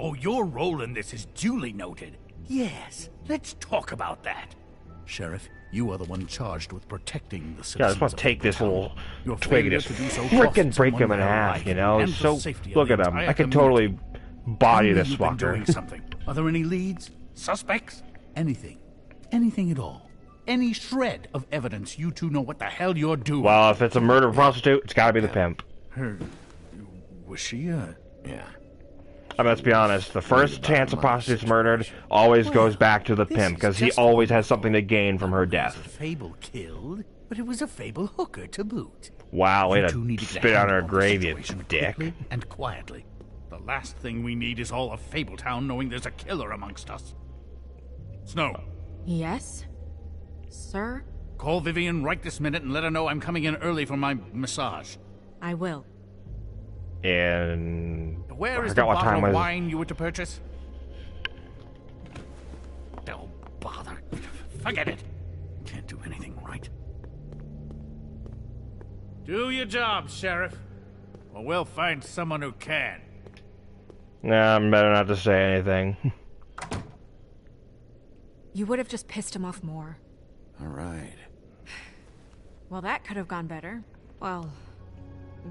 Oh, your role in this is duly noted. Yes, let's talk about that. Sheriff, you are the one charged with protecting the citizens. Yeah, I just want of to take this little Your twig and failure just to do so frickin' cost break someone him in their half, life you know? and It's the so, safety of look the at him. entire I could community. totally body Tell me this you've been fucker. doing something. Are there any leads? Suspects? Anything? Anything at all? any shred of evidence, you two know what the hell you're doing. Well, if it's a murder prostitute, it's gotta be the pimp. Was she, Yeah. I mean, let's be honest, the first chance a prostitute's murdered always goes back to the pimp, because he always has something to gain from her death. Fable killed, but it was a Fable hooker to boot. Wow, way You two to needed spit on her handle the grave, you situation dick. quickly and quietly. The last thing we need is all of Fabletown knowing there's a killer amongst us. Snow, Yes? Sir? call Vivian right this minute and let her know I'm coming in early for my massage. I will. And Where I is the forgot what bottle time of was. wine you were to purchase? Don't bother. Forget it. Can't do anything right. Do your job, Sheriff. Or we'll find someone who can. Nah, I'm better not to say anything. You would have just pissed him off more. All right. Well, that could have gone better. Well,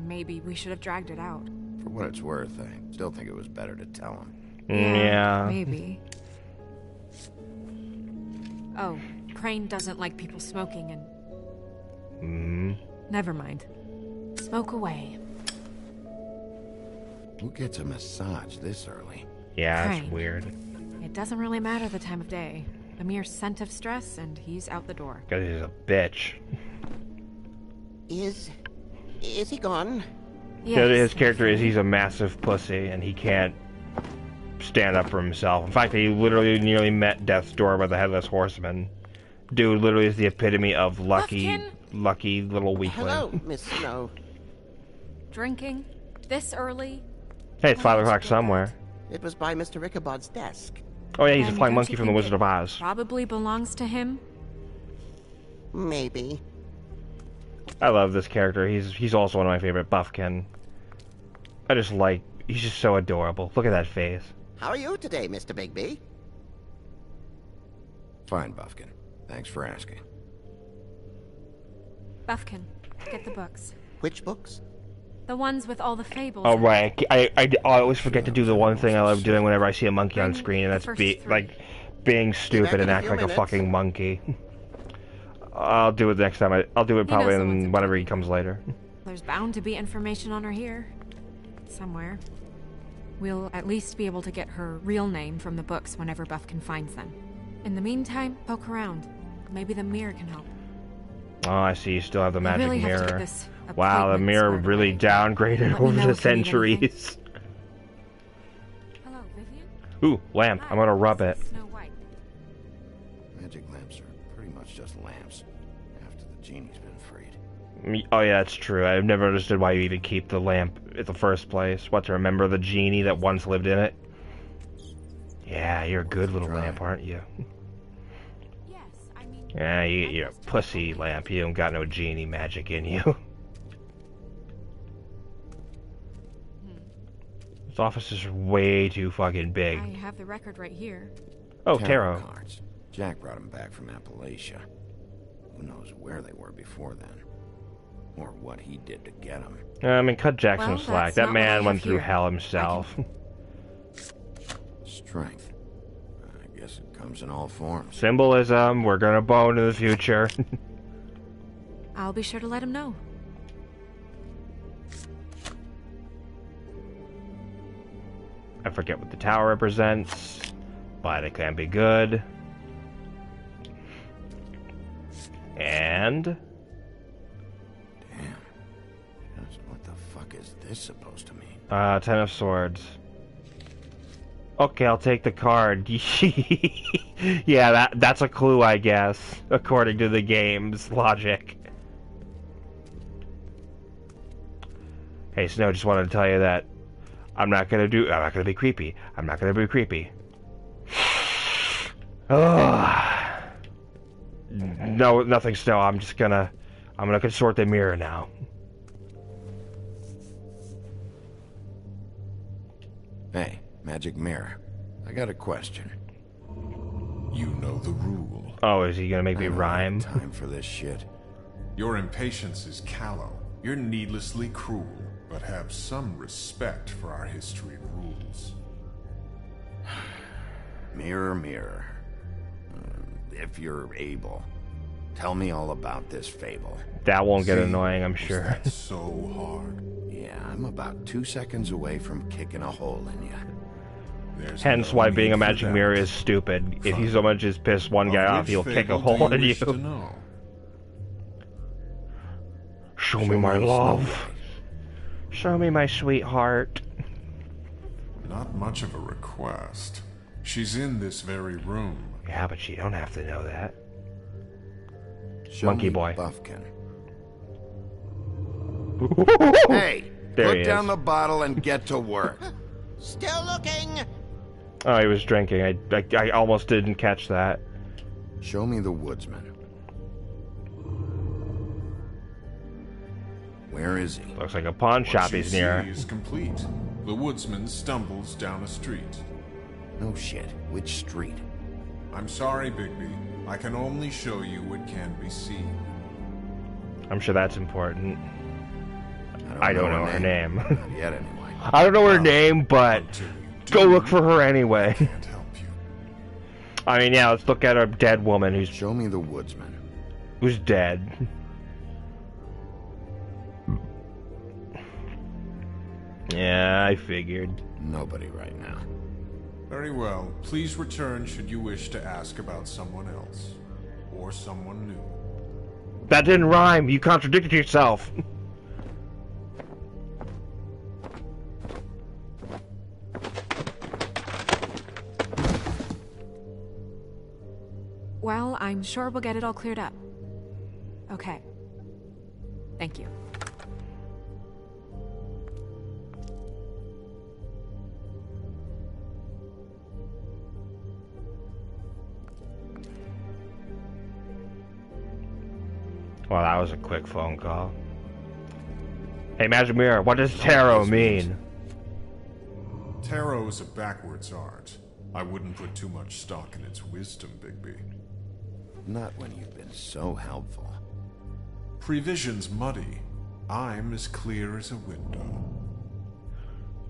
maybe we should have dragged it out. For what it's worth, I still think it was better to tell him. Yeah. Maybe. Oh, Crane doesn't like people smoking and... Never mind. Smoke away. Who gets a massage this early? Yeah, that's Crane. weird. It doesn't really matter the time of day. A mere scent of stress and he's out the door. Because he's a bitch. Is he gone? His character is he's a massive pussy and he can't stand up for himself. In fact, he literally nearly met death's door by the headless horseman. Dude literally is the epitome of lucky little weakling. Hello, Miss Snow. Drinking? This early? Hey, it's 5 o'clock somewhere. It was by Mr. Ichabod's desk. Oh yeah, he's a And flying don't monkey you from the think Wizard it of Oz. Probably belongs to him. Maybe. I love this character. He's also one of my favorite, Buffkin. He's just so adorable. Look at that face. How are you today, Mr. Bigby? Fine, Buffkin. Thanks for asking. Buffkin, get the books. Which books? The ones with all the fables. Oh right, I always forget to do the one thing I love doing whenever I see a monkey on screen, and that's being stupid and acting like a fucking monkey. I'll do it next time. I'll do it probably whenever he comes later. There's bound to be information on her here. Somewhere. We'll at least be able to get her real name from the books whenever Buffkin finds them. In the meantime, poke around. Maybe the mirror can help. Oh, I see. You still have the magic really have to get mirror. this Wow, the mirror really downgraded Let me over know the if you need centuries. Hello, Vivian? Ooh, lamp. I'm gonna rub it. Snow White. Magic lamps are pretty much just lamps after the genie's been freed. Oh yeah, that's true. I've never understood why you even keep the lamp in the first place. What, to remember the genie that once lived in it? Yeah, you're a good little lamp, aren't you? Yeah, you're a pussy lamp. You don't got no genie magic in you. This office is way too fucking big. I have the record right here. Oh, tarot cards. Jack brought them back from Appalachia. Who knows where they were before then? Or what he did to get them. I mean, cut Jack some Well, slack. that's That not what I man have went through here. hell himself. Strength. I guess it comes in all forms. Symbolism. We're gonna bone in the future. I'll be sure to let him know. I forget what the tower represents, but it can be good. And What the fuck is this supposed to mean? 10 of swords. Okay, I'll take the card. Yeah, that's a clue, I guess, according to the game's logic. Hey, Snow, just wanted to tell you that I'm not gonna be creepy. I'm not gonna be creepy. Oh. No, nothing, Snow. I'm gonna consort the mirror now. Hey, magic mirror. I got a question. You know the rule. Oh, is he gonna make me I don't rhyme? have time for this shit. Your impatience is callow. You're needlessly cruel, but have some respect for our history and rules. Mirror, mirror. If you're able, Tell me all about this fable. That won't get annoying, I'm sure. So hard. Yeah, I'm about 2 seconds away from kicking a hole in you. Hence why being a magic mirror is stupid. If you so much as piss one guy off, he'll kick a hole in you. Show me my love. Show me my sweetheart. Not much of a request. She's in this very room. Yeah, but you don't have to know that. Show Monkey me boy. Buffkin. Hey, there put he down is. the bottle and get to work. Still looking. Oh, he was drinking. I almost didn't catch that. Show me the woodsman. Where is he? Looks like a pawn shop What you he's near. see is complete. The woodsman stumbles down a street. No shit. Which street? I'm sorry, Bigby. I can only show you what can be seen. I'm sure that's important. I don't know her name. Not yet, anyway. I don't know her name, but go look for her anyway. Can't help you. I mean, yeah, let's look at a dead woman who's Show me the woodsman. who's dead. Yeah, I figured. Nobody right now. Very well. Please return should you wish to ask about someone else. Or someone new. That didn't rhyme. You contradicted yourself. Well, I'm sure we'll get it all cleared up. Okay. Thank you. Well, that was a quick phone call. Hey, Magic Mirror, what does tarot mean? Tarot is a backwards art. I wouldn't put too much stock in its wisdom, Bigby. Not when you've been so helpful. Prevision's muddy. I'm as clear as a window.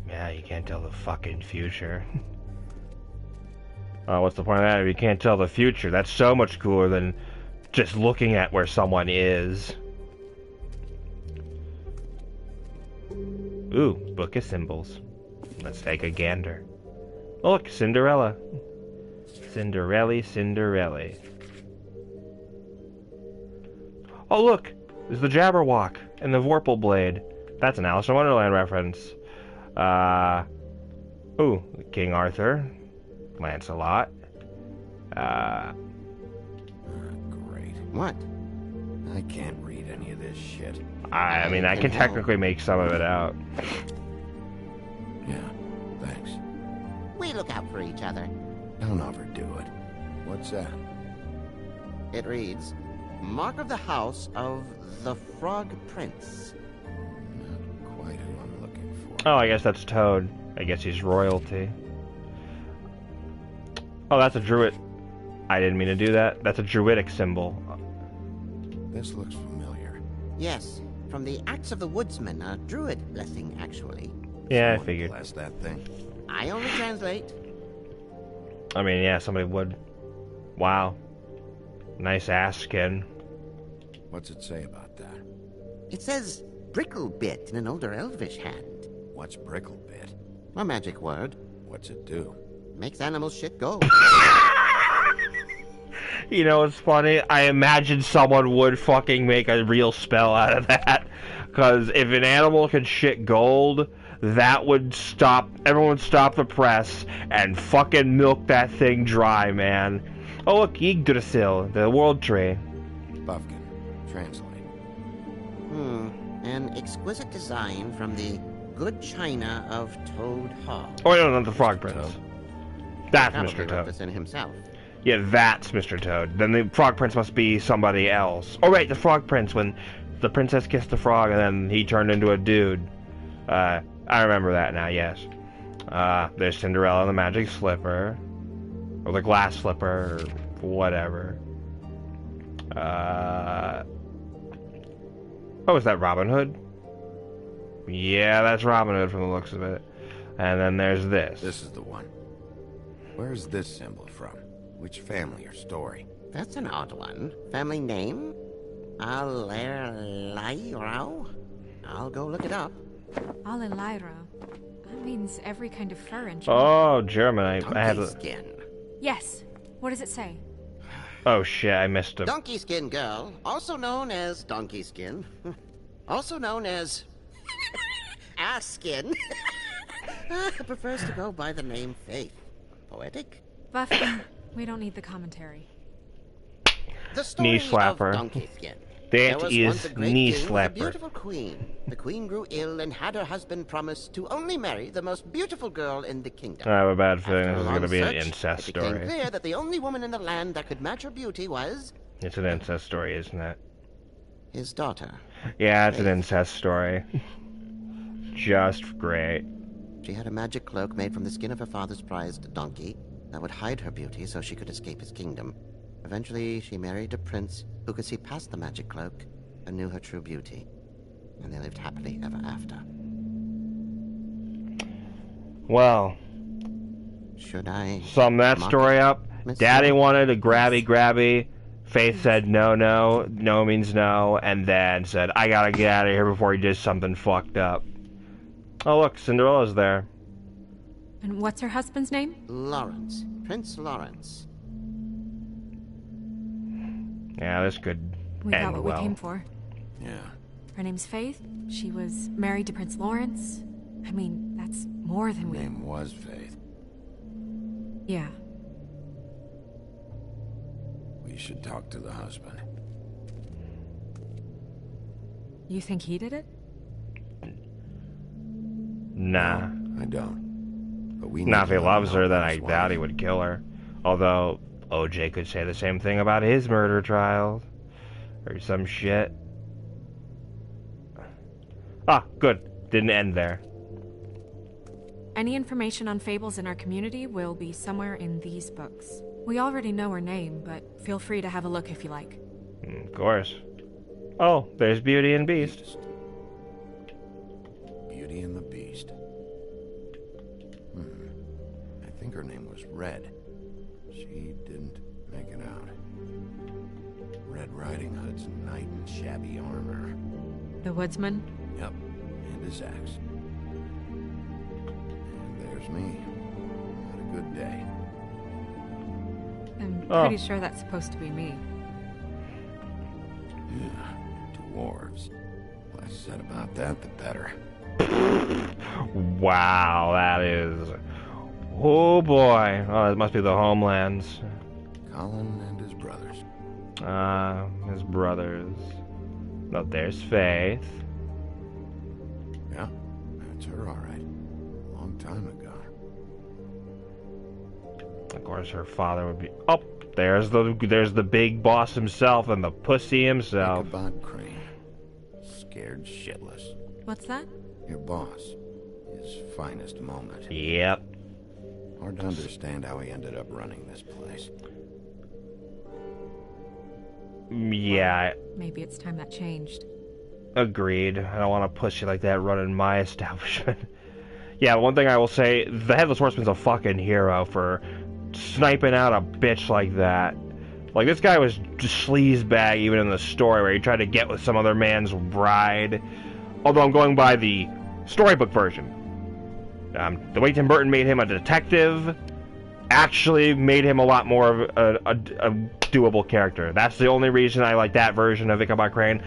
Yeah, you can't tell the fucking future. What's the point of that if you can't tell the future? That's so much cooler than just looking at where someone is. Ooh, Book of Symbols. Let's take a gander. Oh, look, Cinderella. Cinderella. Oh, look! There's the Jabberwock and the Vorpal Blade. That's an Alice in Wonderland reference. Ooh, King Arthur. Lancelot. Great. What? I can't read any of this shit. I mean, I can technically make some of it out. Yeah, thanks. We look out for each other. Don't overdo it. What's that? It reads, Mark of the House of the Frog Prince. Not quite who I'm looking for. Oh, I guess that's Toad. I guess he's royalty. Oh, that's a druid. I didn't mean to do that. That's a druidic symbol. This looks familiar. Yes, from the Axe of the Woodsman, a druid blessing, actually. Yeah, I figured. Bless that thing. I only translate. I mean, yeah, somebody would. Wow. Nice ass skin. What's it say about that? It says Bricklebit in an older Elvish hand. What's Bricklebit? A magic word. What's it do? Makes animals shit go. You know, it's funny. I imagine someone would fucking make a real spell out of that. Because if an animal could shit gold, that would stop. Everyone would stop the press and fucking milk that thing dry, man. Oh, look, Yggdrasil, the world tree. Buffkin. Translate. An exquisite design from the good china of Toad Hall. Oh, no, not the Frog Prince. That's Probably Mr. wrote Toad. this in himself. Yeah, that's Mr. Toad. Then the Frog Prince must be somebody else. Oh, right, the Frog Prince, when the princess kissed the frog and then he turned into a dude. I remember that now, yes. There's Cinderella and the Magic Slipper. Or the Glass Slipper, or whatever. Oh, is that Robin Hood? Yeah, that's Robin Hood from the looks of it. And then there's this. This is the one. Where's this symbol from? Which family or story? That's an odd one. Family name? Alerairo? I'll go look it up. Alelairo. That means every kind of fur and Oh, German. I had Donkey skin. Yes. What does it say? Oh shit, I missed him. Donkey skin girl, also known as donkey skin. Also known as ass skin. Prefers to go by the name Faith. Poetic? Buff, we don't need the commentary. The story Knee slapper. of Donkey Skin. That There was is once a great knee king with a slapper. beautiful queen. The queen grew ill and had her husband promise to only marry the most beautiful girl in the kingdom. I have a bad feeling After this is a going to long be an search, incest it became story. clear that the only woman in the land that could match her beauty was It's an incest story, isn't it? his daughter. Yeah, it's an incest story. Just great. She had a magic cloak made from the skin of her father's prized donkey that would hide her beauty so she could escape his kingdom. Eventually, she married a prince who could see past the magic cloak and knew her true beauty. And they lived happily ever after. Well, should I sum that mock story it, up? Miss Daddy Sue? wanted a grabby. Faith said no, no means no, and then said, I gotta get out of here before he does something fucked up. Oh look, Cinderella's there. And what's her husband's name? Lawrence. Prince Lawrence. Yeah, this could We got end what well. we came for. Yeah. Her name's Faith. She was married to Prince Lawrence. I mean, that's more than we... Name was Faith. Yeah. We should talk to the husband. You think he did it? Nah. I don't. But we Now, if need he to loves know her, then about I his doubt wife. he would kill her. Although, OJ could say the same thing about his murder trial. Or some shit. Ah, good. Didn't end there. Any information on Fables in our community will be somewhere in these books. We already know her name, but feel free to have a look if you like. Of course. Oh, there's Beauty and Beast. Beauty and the Beast. I think her name was Red. She didn't make it out. Red Riding Hood's knight in shabby armor. The woodsman? Yep, and his axe. And there's me. Had a good day. I'm Oh. pretty sure that's supposed to be me. Yeah, dwarves. Less said about that, the better. Wow, that is... Oh boy. Oh, it must be the Homelands. Colin and his brothers. His brothers. Oh, there's Faith. Yeah, that's her, all right. A long time ago. Of course, her father would be... Oh, there's the big boss himself and the pussy himself. Ichabod Crane. Scared shitless. What's that? Your boss. His finest moment. Yep. Hard to understand how he ended up running this place. Yeah, Maybe it's time that changed. agreed. I don't want a pussy like that running my establishment. Yeah, one thing I will say, the Headless Horseman's a fucking hero for sniping out a bitch like that. Like, this guy was just sleazebag even in the story where he tried to get with some other man's bride. Although I'm going by the storybook version. The way Tim Burton made him a detective actually made him a lot more of a doable character. That's the only reason I like that version of Ichabod Crane.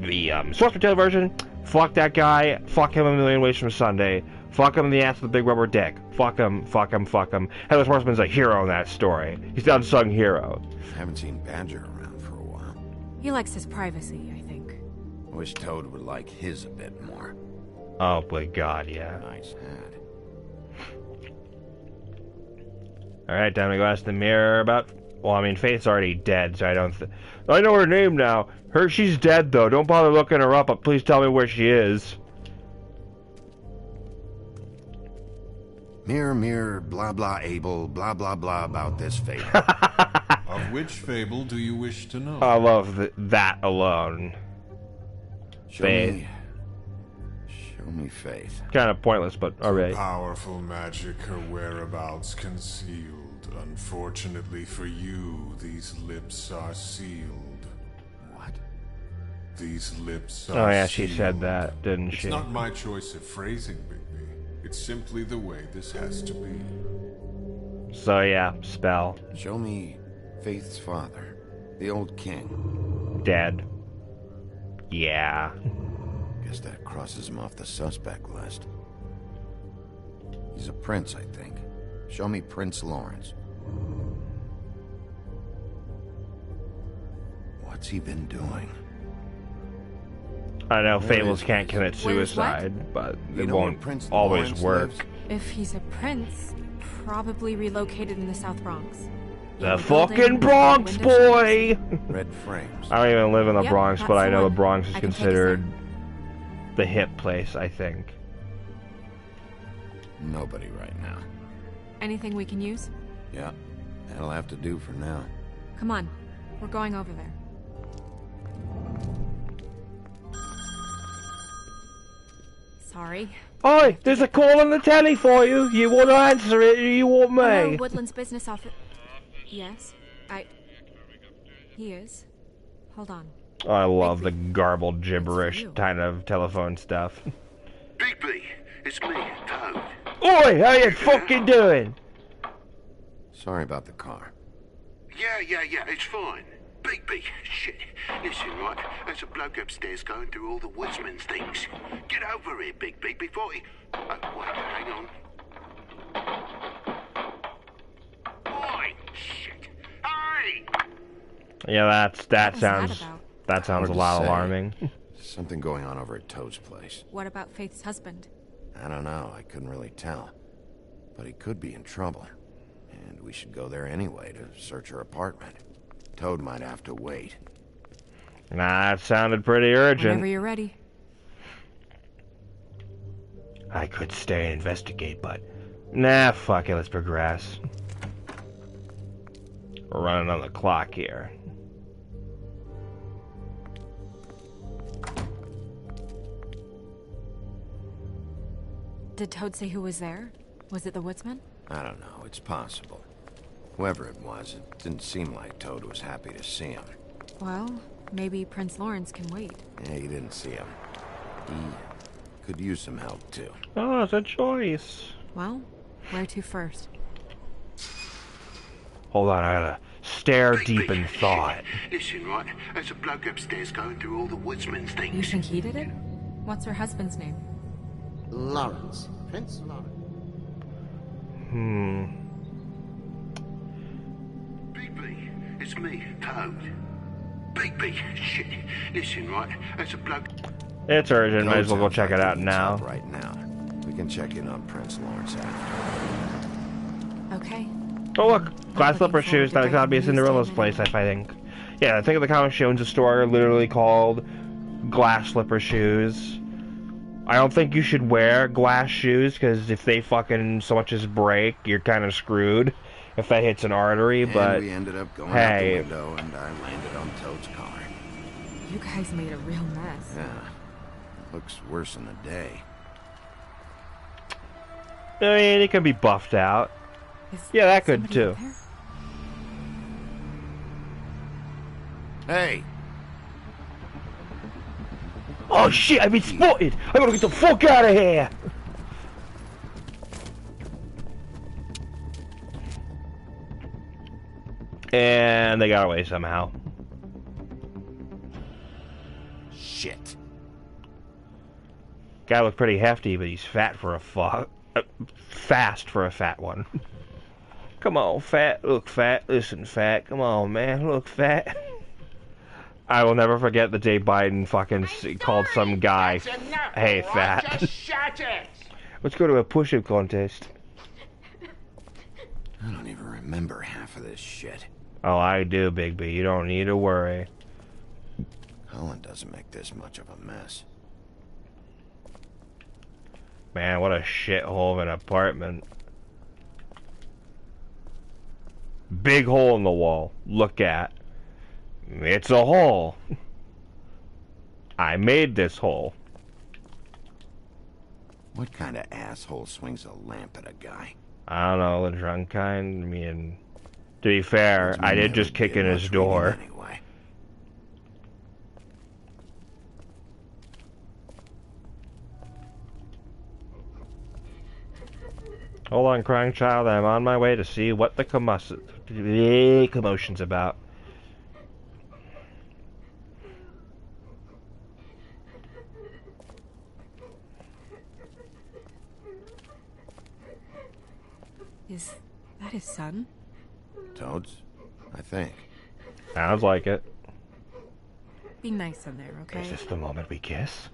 The source material version, fuck that guy, fuck him a million ways from Sunday, fuck him in the ass with a big rubber dick, fuck him. Headless Horseman's a hero in that story. He's the unsung hero. Haven't seen Badger around for a while. He likes his privacy, I think. I wish Toad would like his a bit more. Oh my god, yeah. Nice hat. Alright, time to go ask the mirror about... Well, I mean, Faith's already dead, so I don't... I know her name now. She's dead, though. Don't bother looking her up, but please tell me where she is. Mirror, mirror, blah blah able, blah blah blah about this fable. Of which fable do you wish to know? I love that alone. Show Faith. me. Show me Faith. Kind of pointless, but alright. Powerful magic, her whereabouts concealed. Unfortunately for you, these lips are sealed. What? These lips are Oh yeah, she sealed. said that, didn't she? It's not my choice of phrasing, Bigby. It's simply the way this has to be. So yeah, spell. Show me Faith's father, the old king. Dead. Yeah. Guess that crosses him off the suspect list. He's a prince, I think. Show me Prince Lawrence. What's he been doing? I know Where Fables is can't commit Where's suicide, but You it know where won't Prince always Lawrence work. lives? If he's a prince, probably relocated in the South Bronx. The Yellow fucking building, Bronx, window boy! Red frames. I don't even live in the Yep, Bronx, that's but I the know one. the Bronx is I can take us considered the hip place, I think. Nobody right now. Anything we can use? Yeah, that'll have to do for now. Come on, we're going over there. Sorry. Oi, there's a call on the telly for you. You want to answer it or you want me? Hello, Woodland's business office. Yes, he is. Hold on. I love the garbled gibberish kind of telephone stuff. Bigby, it's me, Toad. Oi, how you fucking doing? Sorry about the car. Yeah, it's fine. Bigby, shit. Listen, right, there's a bloke upstairs going through all the woodsman's things. Get over here, Bigby, before he... Oh, wait, hang on. Oi, shit. Hey! Yeah, that was sounds that about? that sounds a Hard to lot say. alarming. Something going on over at Toad's place. What about Faith's husband? I don't know, I couldn't really tell. But he could be in trouble. And we should go there anyway to search her apartment. Toad might have to wait. Nah, that sounded pretty urgent. Whenever you're ready. I could stay and investigate, but nah, fuck it, let's progress. We're running on the clock here. Did Toad say who was there? Was it the woodsman? I don't know, it's possible. Whoever it was, it didn't seem like Toad was happy to see him. Well, maybe Prince Lawrence can wait. Yeah, you didn't see him. He could use some help, too. Oh, it's a choice. Well, where to first? Hold on, I gotta stare deep in thought. Listen, right, there's a bloke upstairs going through all the woodsman's You things. think he did it? What's her husband's name? Lawrence. Prince Lawrence. Bigby, it's me, Toad. Bigby, shit. Listen, right, there's a bloke... It's urgent, might as well go Toad check it sounds like out he needs now. help right now. We can check in on Prince Lawrence after. Okay. Oh look, glass slipper forward shoes. to That bringing gotta be a news Cinderella's to place, I think. Yeah, I think the comic show owns a store literally called Glass Slipper Shoes. I don't think you should wear glass shoes, because if they fucking so much as break, you're kind of screwed if that hits an artery, but And we ended up going out hey. the window, and I landed on Toad's car. You guys made a real mess. Yeah, looks worse in the day. I mean, it can be buffed out. Is Yeah, that could somebody too. up there? Hey! Oh shit, I've been spotted! I gotta get the fuck out of here! And they got away somehow. Shit. Guy looked pretty hefty, but he's fat for a fast for a fat one. Come on, fat. Look fat. Listen, fat. Come on, man. Look fat. I will never forget the day Biden fucking called some guy, "Hey, fat." Just shut it! Let's go to a push-up contest. I don't even remember half of this shit. Oh, I do, Big B. You don't need to worry. Colin doesn't make this much of a mess. Man, what a shithole of an apartment. Big hole in the wall. Look at. It's a hole. I made this hole. What kind of asshole swings a lamp at a guy? I don't know, the drunk kind. I mean, to be fair, I did just kick in his door. Anyway. Hold on, crying child. I'm on my way to see what the commotion's about. Is that his son? Toads? I think. Sounds like it. Be nice in there, okay? Is this the moment we kiss?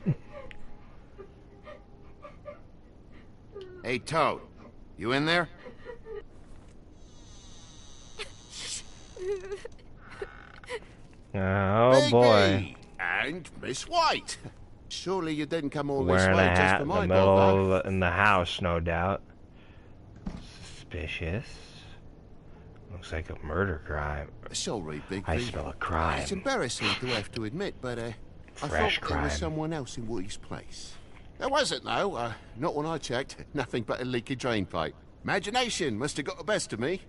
Hey, Toad. You in there? Oh boy. And Miss White. Surely you didn't come all this Wearing a way just hat for in the my middle bother. of in the house, no doubt. Suspicious. Looks like a murder crime. Sorry, Bigby. I smell a crime. It's embarrassing to have to admit, but I thought Fresh there crime. was someone else in Woody's place. There wasn't, though. Not when I checked. Nothing but a leaky drain pipe. Imagination must have got the best of me.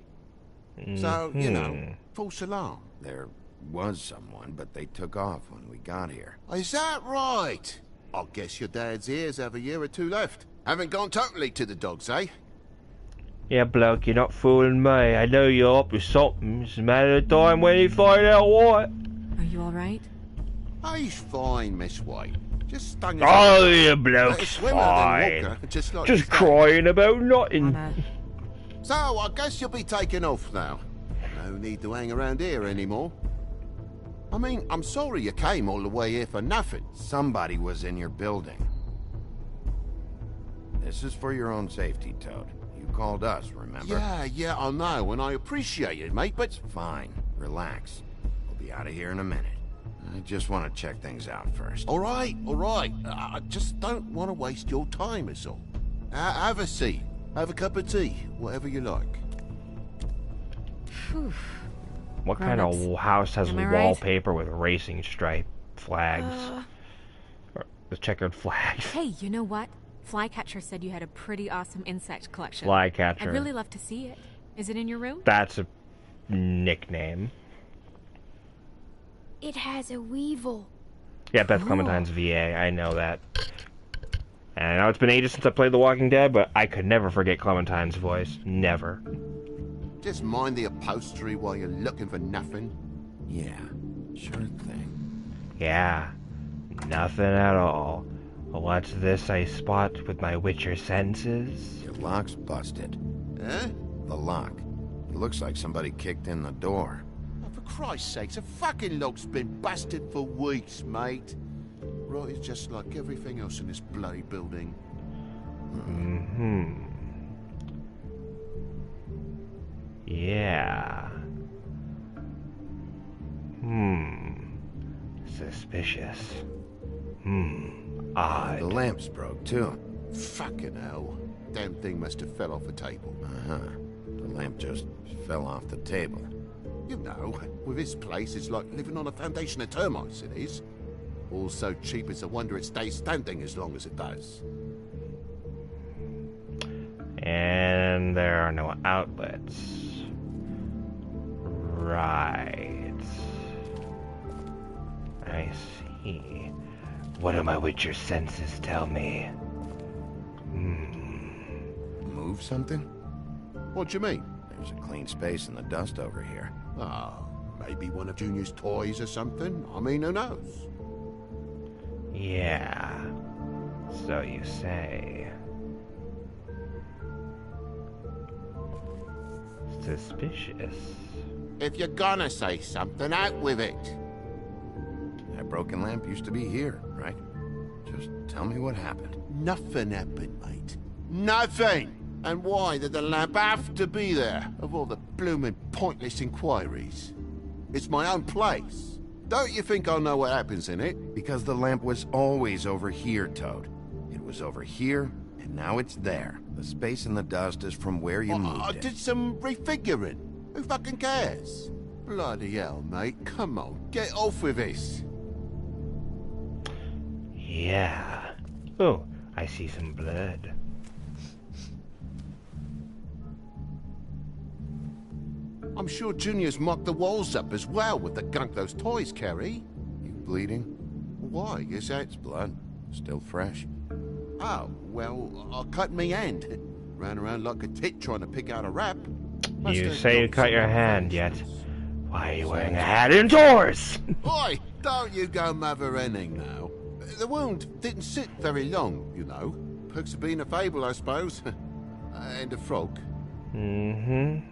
So, you know, false alarm. There was someone, but they took off when we got here. Is that right? I guess your dad's ears have a year or two left. Haven't gone totally to the dogs, eh? Yeah, bloke, you're not fooling me. I know you're up with something. It's a matter of time when you find out what. Are you alright? He's fine, Miss White. Just stung his Oh, eye. yeah, bloke's Better swimmer than fine. walker, just like Just his dad. crying about nothing. So, I guess you'll be taking off now. No need to hang around here anymore. I mean, I'm sorry you came all the way here for nothing. Somebody was in your building. This is for your own safety, Toad. You called us, remember? Yeah, I know, and I appreciate it, mate, but... Fine. Relax. We'll be out of here in a minute. I just want to check things out first. All right. I just don't want to waste your time, is all. Have a seat. Have a cup of tea. Whatever you like. Phew. What kind of house has Am I right? wallpaper with racing stripe flags? Or the checkered flags. Hey, you know what? Flycatcher said you had a pretty awesome insect collection. Flycatcher. I'd really love to see it. Is it in your room? That's a nickname. It has a weevil. Yeah, that's Clementine's VA. I know that. And I know it's been ages since I played The Walking Dead, but I could never forget Clementine's voice. Never. Just mind the upholstery while you're looking for nothing. Yeah, sure thing. Yeah, nothing at all. What's this I spot with my Witcher senses? Your lock's busted. Eh? The lock. It looks like somebody kicked in the door. Oh, for Christ's sakes, a fucking lock's been busted for weeks, mate. Right, it's just like everything else in this bloody building. Mm-hmm. Yeah. Suspicious. Odd. The lamps broke, too. Fucking hell. Damn thing must have fell off a table. Uh-huh. The lamp just fell off the table. You know, with this place, it's like living on a foundation of termites, it is. All so cheap, it's a wonder it stays standing as long as it does. And there are no outlets. Right. I see. What do my Witcher senses tell me? Move something? What do you mean? There's a clean space in the dust over here. Oh, maybe one of Junior's toys or something? I mean, who knows? Yeah. So you say. Suspicious. If you're gonna say something, out with it. That broken lamp used to be here, right? Just tell me what happened. Nothing happened, mate. Nothing! And why did the lamp have to be there, of all the blooming pointless inquiries? It's my own place. Don't you think I know what happens in it? Because the lamp was always over here, Toad. It was over here, and now it's there. The space in the dust is from where you moved I it. did some refiguring. Who fucking cares? Bloody hell, mate. Come on, get off with this. Yeah. Oh, I see some blood. I'm sure Junior's mocked the walls up as well with the gunk those toys carry. You bleeding? Why, is that... It's blood. Still fresh. Oh, well, I cut me hand. Ran around like a tit trying to pick out a wrap. You say you cut your hand, yet why are you wearing a hat indoors? Oi, don't you go mother-henning now. The wound didn't sit very long, you know. Perks of being a fable, I suppose. And a frog. Mm-hmm.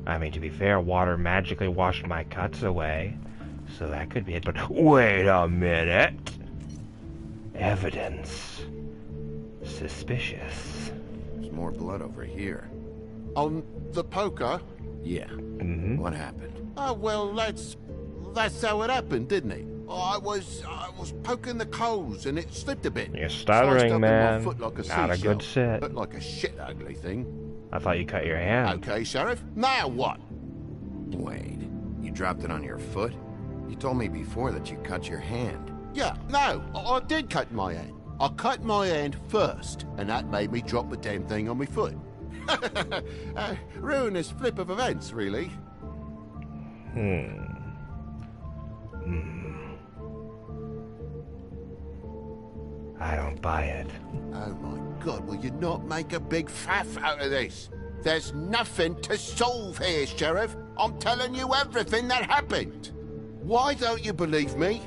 I mean, to be fair, water magically washed my cuts away. So that could be it, but wait a minute. Evidence. Suspicious. There's more blood over here. On the poker? Yeah. Mm-hmm. What happened? Oh, well, that's how it happened, didn't it? I was poking the coals and it slipped a bit. You're stuttering, man. Like a Not a good sit. But like a shit ugly thing. I thought you cut your hand. Okay, Sheriff. Now what? Wait. You dropped it on your foot? You told me before that you cut your hand. Yeah, no, I did cut my hand. I cut my hand first, and that made me drop the damn thing on my foot. Ruinous flip of events, really. I don't buy it. Oh my God, will you not make a big faff out of this? There's nothing to solve here, Sheriff. I'm telling you everything that happened. Why don't you believe me?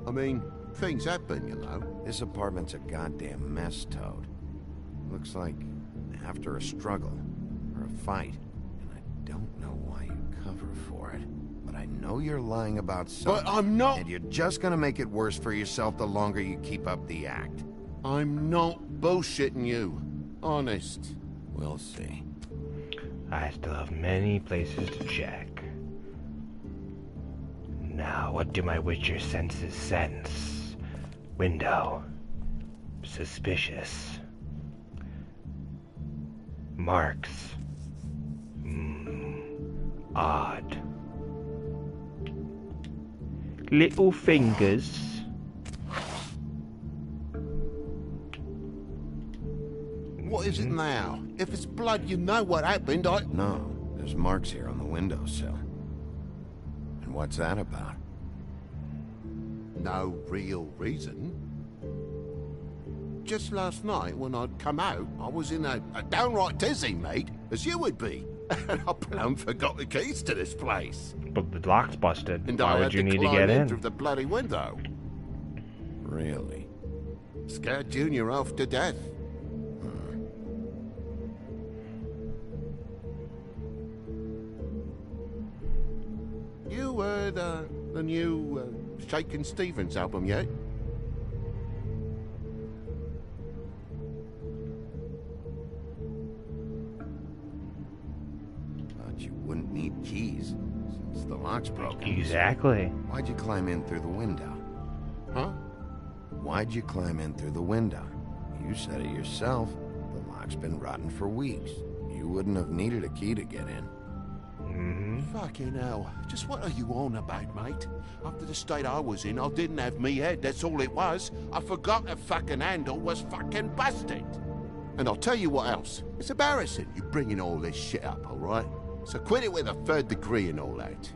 I mean, things happen, you know. This apartment's a goddamn mess, Toad. Looks like after a struggle, or a fight. And I don't know why you cover for it. But I know you're lying about something. But I'm not... And you're just gonna make it worse for yourself the longer you keep up the act. I'm not bullshitting you. Honest. We'll see. I still have many places to check. Now, what do my Witcher senses sense? Window. Suspicious. Marks. Odd. Little fingers. What is it now? If it's blood, you know what happened. No, there's marks here on the windowsill. And what's that about? No real reason. Just last night, when I'd come out, I was in a downright dizzy, mate, as you would be. And I plumb forgot the keys to this place. But the lock's busted. And Why I would had you to need to climb get in? through the bloody window. Really? Scared Junior off to death. You heard the new Shakin' Stevens album yet? But you wouldn't need keys, since the lock's broken. Exactly. Why'd you climb in through the window? Huh? Why'd you climb in through the window? You said it yourself. The lock's been rotten for weeks. You wouldn't have needed a key to get in. Fucking hell. Just what are you on about, mate? After the state I was in, I didn't have me head, that's all it was. I forgot the fucking handle was fucking busted. And I'll tell you what else. It's embarrassing you bringing all this shit up, alright? So quit it with a third degree and all that.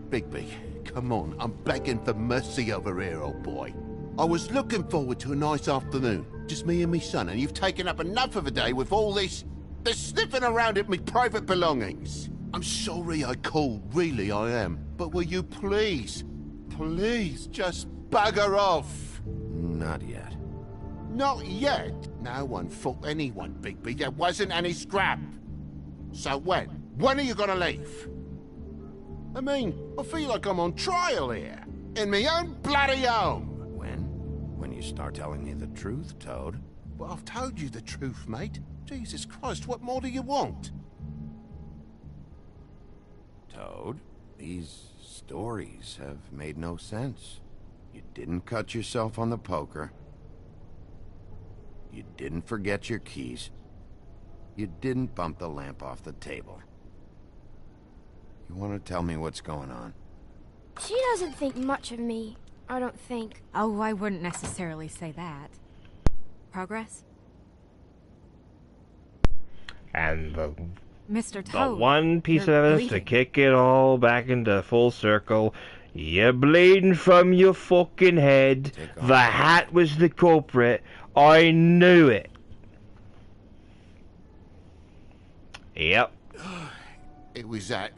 Bigby, come on, I'm begging for mercy over here, old boy. I was looking forward to a nice afternoon. Just me and me son, and you've taken up enough of a day with all this sniffing around at me private belongings. I'm sorry I called, really I am. But will you please just bugger off? Not yet. Not yet? No one fought anyone, Bigby. There wasn't any scrap. So when? When are you gonna leave? I mean, I feel like I'm on trial here. In my own bloody home. When you start telling me the truth, Toad. Well, I've told you the truth, mate. Jesus Christ, what more do you want? Toad, these stories have made no sense. You didn't cut yourself on the poker. You didn't forget your keys. You didn't bump the lamp off the table. You want to tell me what's going on? She doesn't think much of me, I don't think. Oh, I wouldn't necessarily say that. Progress? And the Mr. The Toad. one piece of you're evidence to bleeding. kick it all back into full circle. You're bleeding from your fucking head. The hat was the culprit. I knew it. Yep. It was that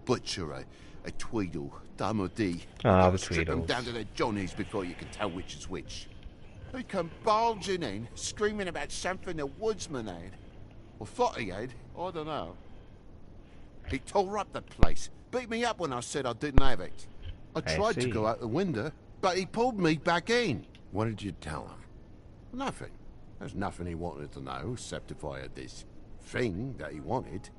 butcher, a Tweedle, Dumody. Ah, the Strip them Tweedles. down to their johnnies before you can tell which is which. They come bulging in, screaming about something the woodsman had. Or thought he had, I don't know. He tore up the place, beat me up when I said I didn't have it. I tried to see. go out the window, but he pulled me back in. What did you tell him? Nothing. There's nothing he wanted to know, except if I had this thing that he wanted.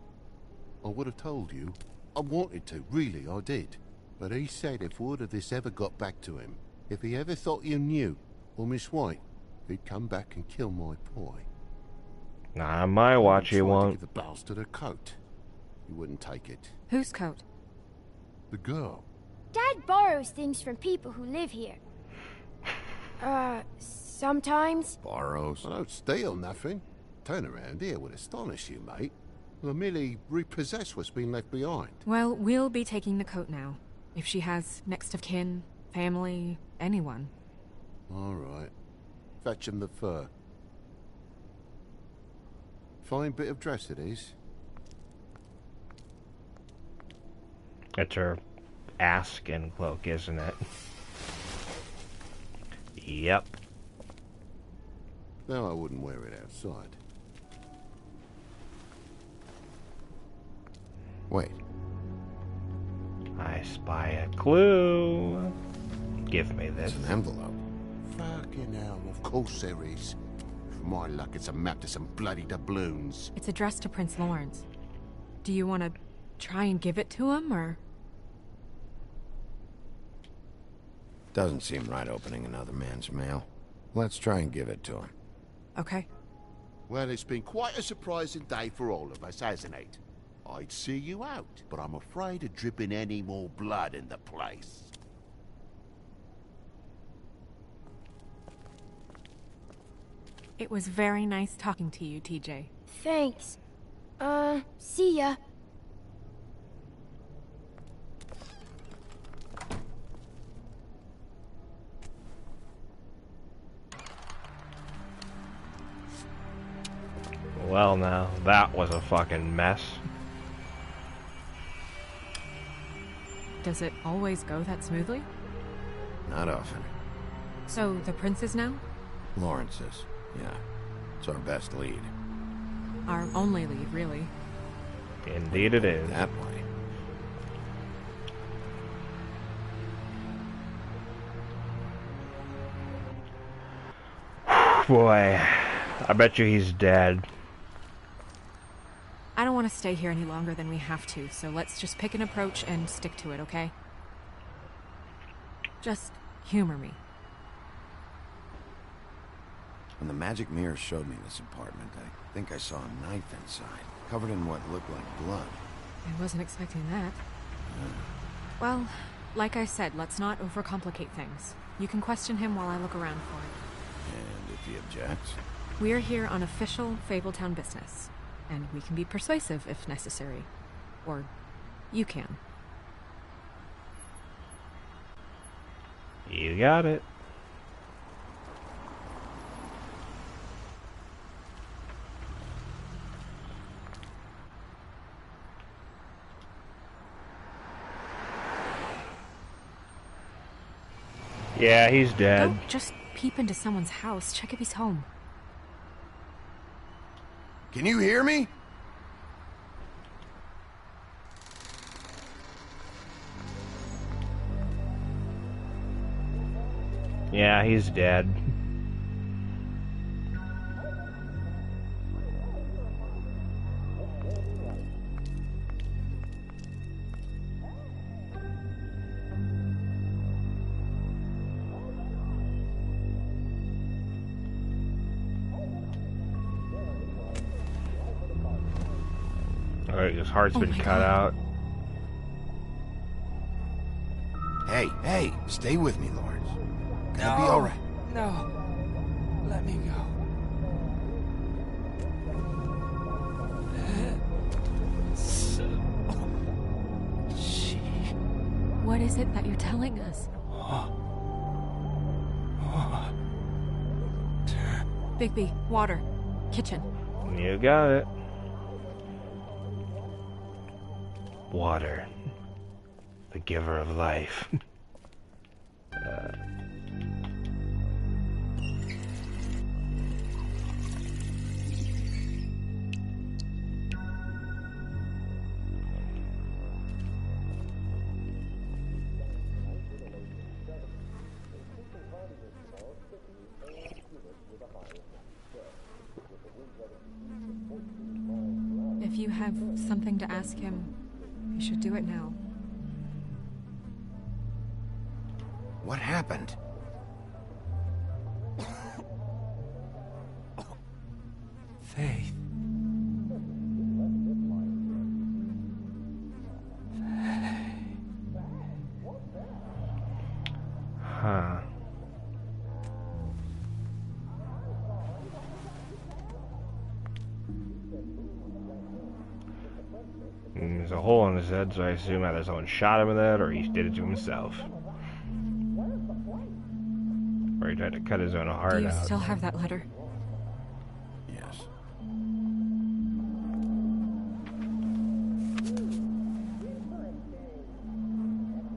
I would have told you. I wanted to, really, I did. But he said if word of this ever got back to him, if he ever thought you knew, or Miss White, he'd come back and kill my boy. Nah, on my watch he Tried to won't. give the bastard a coat. He wouldn't take it. Whose coat? The girl. Dad borrows things from people who live here. Sometimes. Borrows? I don't steal nothing. Turn around here would astonish you, mate. I merely repossess what's been left behind. Well, we'll be taking the coat now. If she has next of kin, family, anyone. All right. Fetch him the fur. Fine bit of dress it is. It's her askin cloak, isn't it? Yep. No, I wouldn't wear it outside. Wait. I spy a clue. Give me this. It's an envelope. Fucking hell, of course there is. For my luck, it's a map to some bloody doubloons. It's addressed to Prince Lawrence. Do you want to try and give it to him, or...? Doesn't seem right opening another man's mail. Let's try and give it to him. Okay. Well, it's been quite a surprising day for all of us, hasn't it? I'd see you out, but I'm afraid of dripping any more blood in the place. It was very nice talking to you, TJ. Thanks. See ya. Well, now, that was a fucking mess. Does it always go that smoothly? Not often. So, the princes now? Lawrence's, yeah. It's our best lead. Our only lead, really. Indeed it is. That way. Boy, I bet you he's dead. I don't want to stay here any longer than we have to, so let's just pick an approach and stick to it, okay? Just humor me. When the magic mirror showed me this apartment, I think I saw a knife inside, covered in what looked like blood. I wasn't expecting that. Well, like I said, let's not overcomplicate things. You can question him while I look around for it. And if he objects? We're here on official Fabletown business, and we can be persuasive if necessary. Or you can. You got it. Yeah, he's dead. Don't just peep into someone's house. Check if he's home. Can you hear me? Yeah, he's dead. Alright, his heart's been cut out. Hey, stay with me, Lawrence. Gonna be alright. No. Let me go. is it that you're telling us? Bigby, water. Kitchen. You got it. Water. The giver of life. If you have something to ask him, you should do it now. What happened? Faith. Huh. There's a hole in his head, so I assume either someone shot him with it or he did it to himself. Or he tried to cut his own heart out. Do you still have that letter? Yes.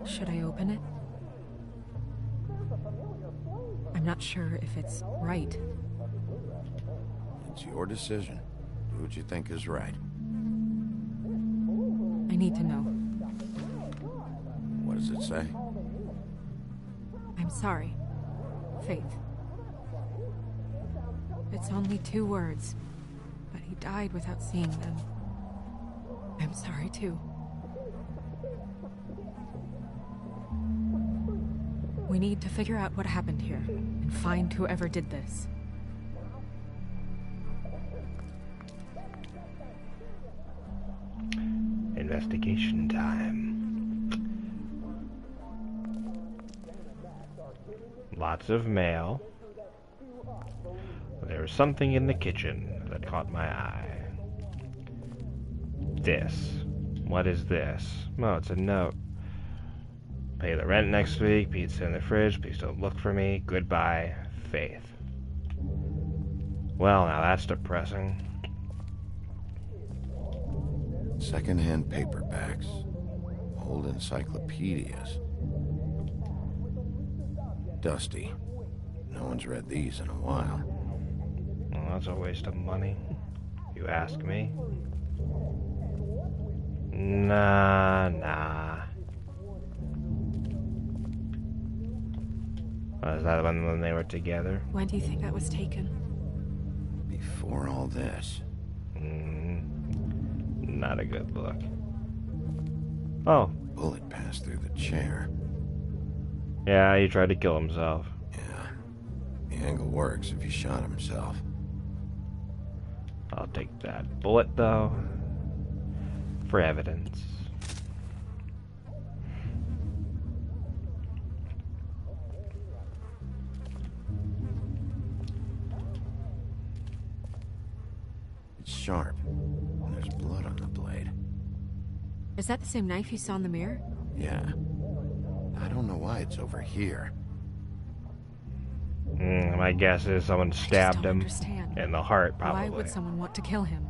Should I open it? I'm not sure if it's right. It's your decision. Do what you think is right. I need to know. What does it say? I'm sorry. Faith. It's only 2 words, but he died without seeing them. I'm sorry too. We need to figure out what happened here and find whoever did this. Investigation time. Lots of mail. There was something in the kitchen that caught my eye. This. What is this? Oh, it's a note. Pay the rent next week. Pizza in the fridge. Please don't look for me. Goodbye, Faith. Well, now that's depressing. Second-hand paperbacks. Old encyclopedias. Dusty. No one's read these in a while. Well, that's a waste of money, if you ask me. Nah. Was that when they were together? When do you think that was taken? Before all this. Not a good look. Oh. Bullet passed through the chair. Yeah, he tried to kill himself. Yeah. The angle works if he shot himself. I'll take that bullet, though, for evidence. It's sharp. And there's blood on the blade. Is that the same knife you saw in the mirror? Yeah. I don't know why it's over here. My guess is someone stabbed him in the heart, probably. Why would someone want to kill him?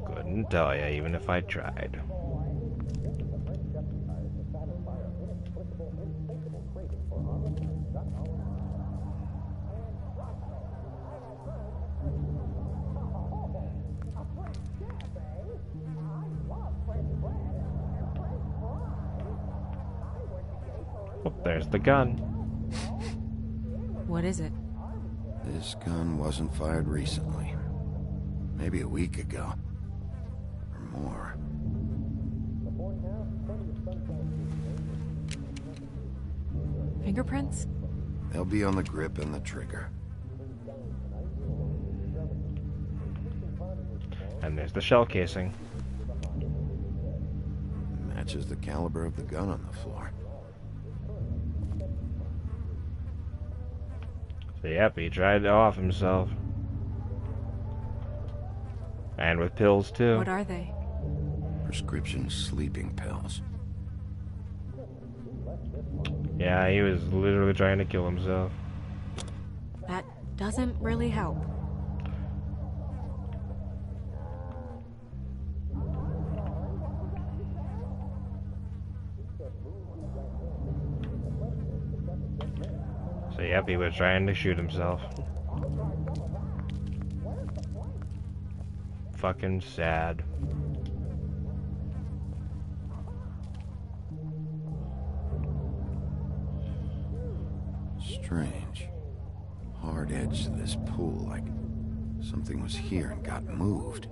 Couldn't tell you, even if I tried. Oh, there's the gun. What is it? This gun wasn't fired recently. Maybe a week ago. Or more. Fingerprints? They'll be on the grip and the trigger. And there's the shell casing. Matches the caliber of the gun on the floor. So yep, he tried to off himself. And with pills too. What are they? Prescription sleeping pills. Yeah, he was literally trying to kill himself. That doesn't really help. So yep, he was trying to shoot himself. Fucking sad. Strange. Hard edge to this pool, like something was here and got moved.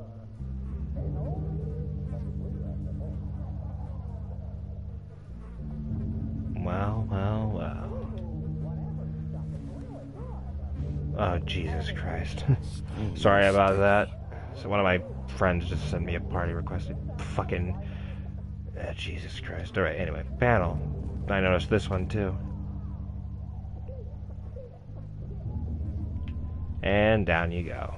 Well, well, well. Oh, Jesus Christ. Sorry about that. So one of my friends just sent me a party request. Fucking... Jesus Christ. Alright, anyway. Panel. I noticed this one, too. And down you go.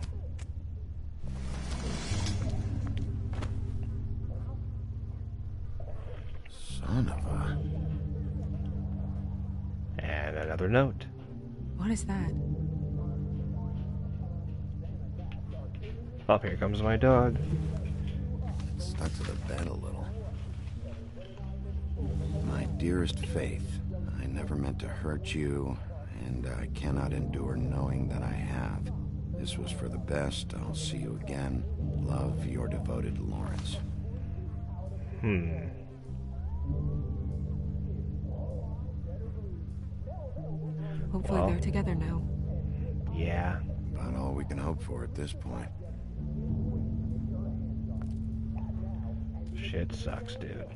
Son of a... And another note. What is that? Oh, here comes my dog. Stuck to the bed a little. My dearest Faith, I never meant to hurt you, and I cannot endure knowing that I have. This was for the best. I'll see you again. Love, your devoted Lawrence. Hopefully they're together now. Yeah. About all we can hope for at this point. Shit sucks, dude.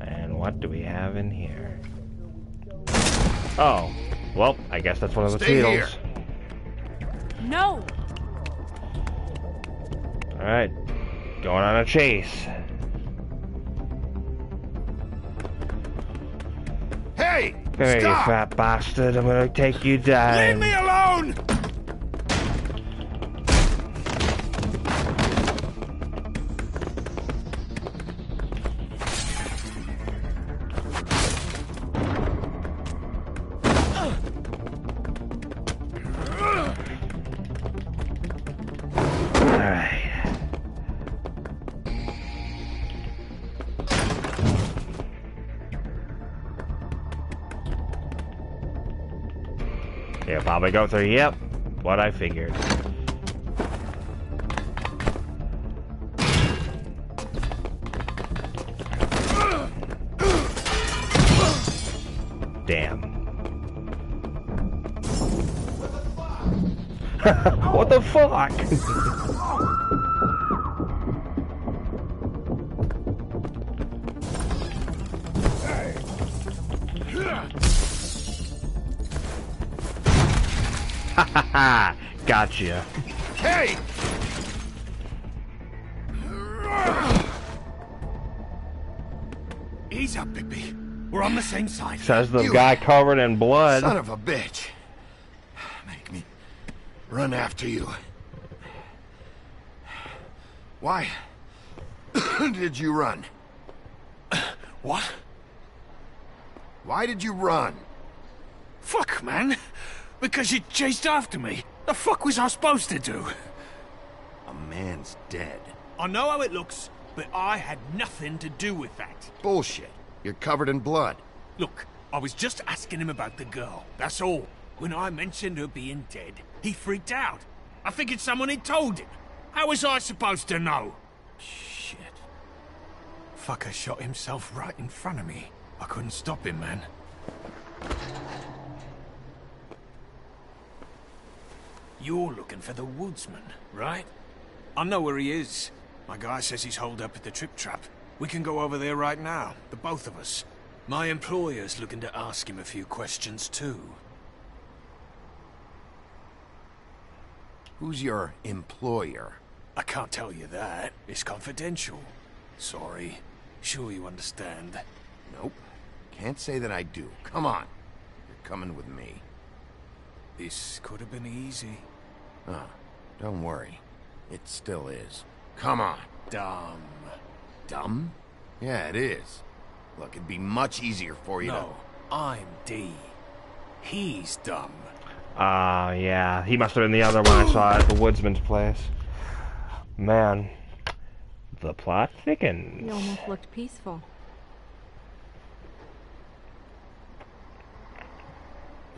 And what do we have in here? Oh, well, I guess that's one of the Beetles. No! Alright, going on a chase. Hey! Come here, you Stop! fat bastard. I'm gonna take you down. Leave me alone! He'll probably go through. Yep, what I figured. Damn. What the fuck? Ha! Gotcha. Hey! Ease up, Bigby. We're on the same side. Says the guy covered in blood. Son of a bitch. Make me run after you. Why did you run? What? Why did you run? Fuck, man. Because you chased after me. The fuck was I supposed to do? A man's dead. I know how it looks, but I had nothing to do with that. Bullshit. You're covered in blood. Look, I was just asking him about the girl, that's all. When I mentioned her being dead, he freaked out. I figured someone had told him. How was I supposed to know? Shit. Fucker shot himself right in front of me. I couldn't stop him, man. You're looking for the woodsman, right? I know where he is. My guy says he's holed up at the Trip Trap. We can go over there right now, the both of us. My employer's looking to ask him a few questions, too. Who's your employer? I can't tell you that. It's confidential. Sorry. Sure you understand. Nope. Can't say that I do. Come on. You're coming with me. This could have been easy. Don't worry. It still is. Come on. Dumb. dumb? Yeah, it is. Look, it'd be much easier for you No, I'm D. He's dumb. Yeah. He must have been the other one I saw at the woodsman's place. Man. The plot thickens. You almost looked peaceful.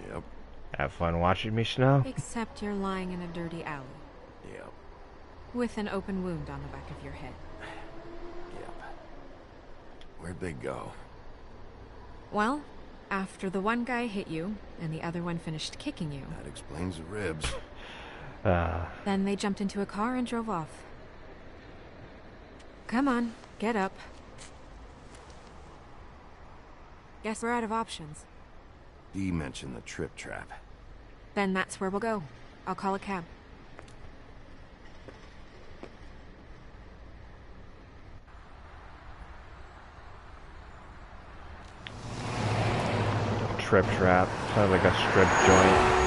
Yep. Have fun watching me snow. Except you're lying in a dirty alley. Yep. With an open wound on the back of your head. Yep. Where'd they go? Well, after the one guy hit you, and the other one finished kicking you. That explains the ribs. Then they jumped into a car and drove off. Come on, get up. Guess we're out of options. Dee mentioned the trip trap. Then that's where we'll go. I'll call a cab. Trip trap. Sounds like a strip joint.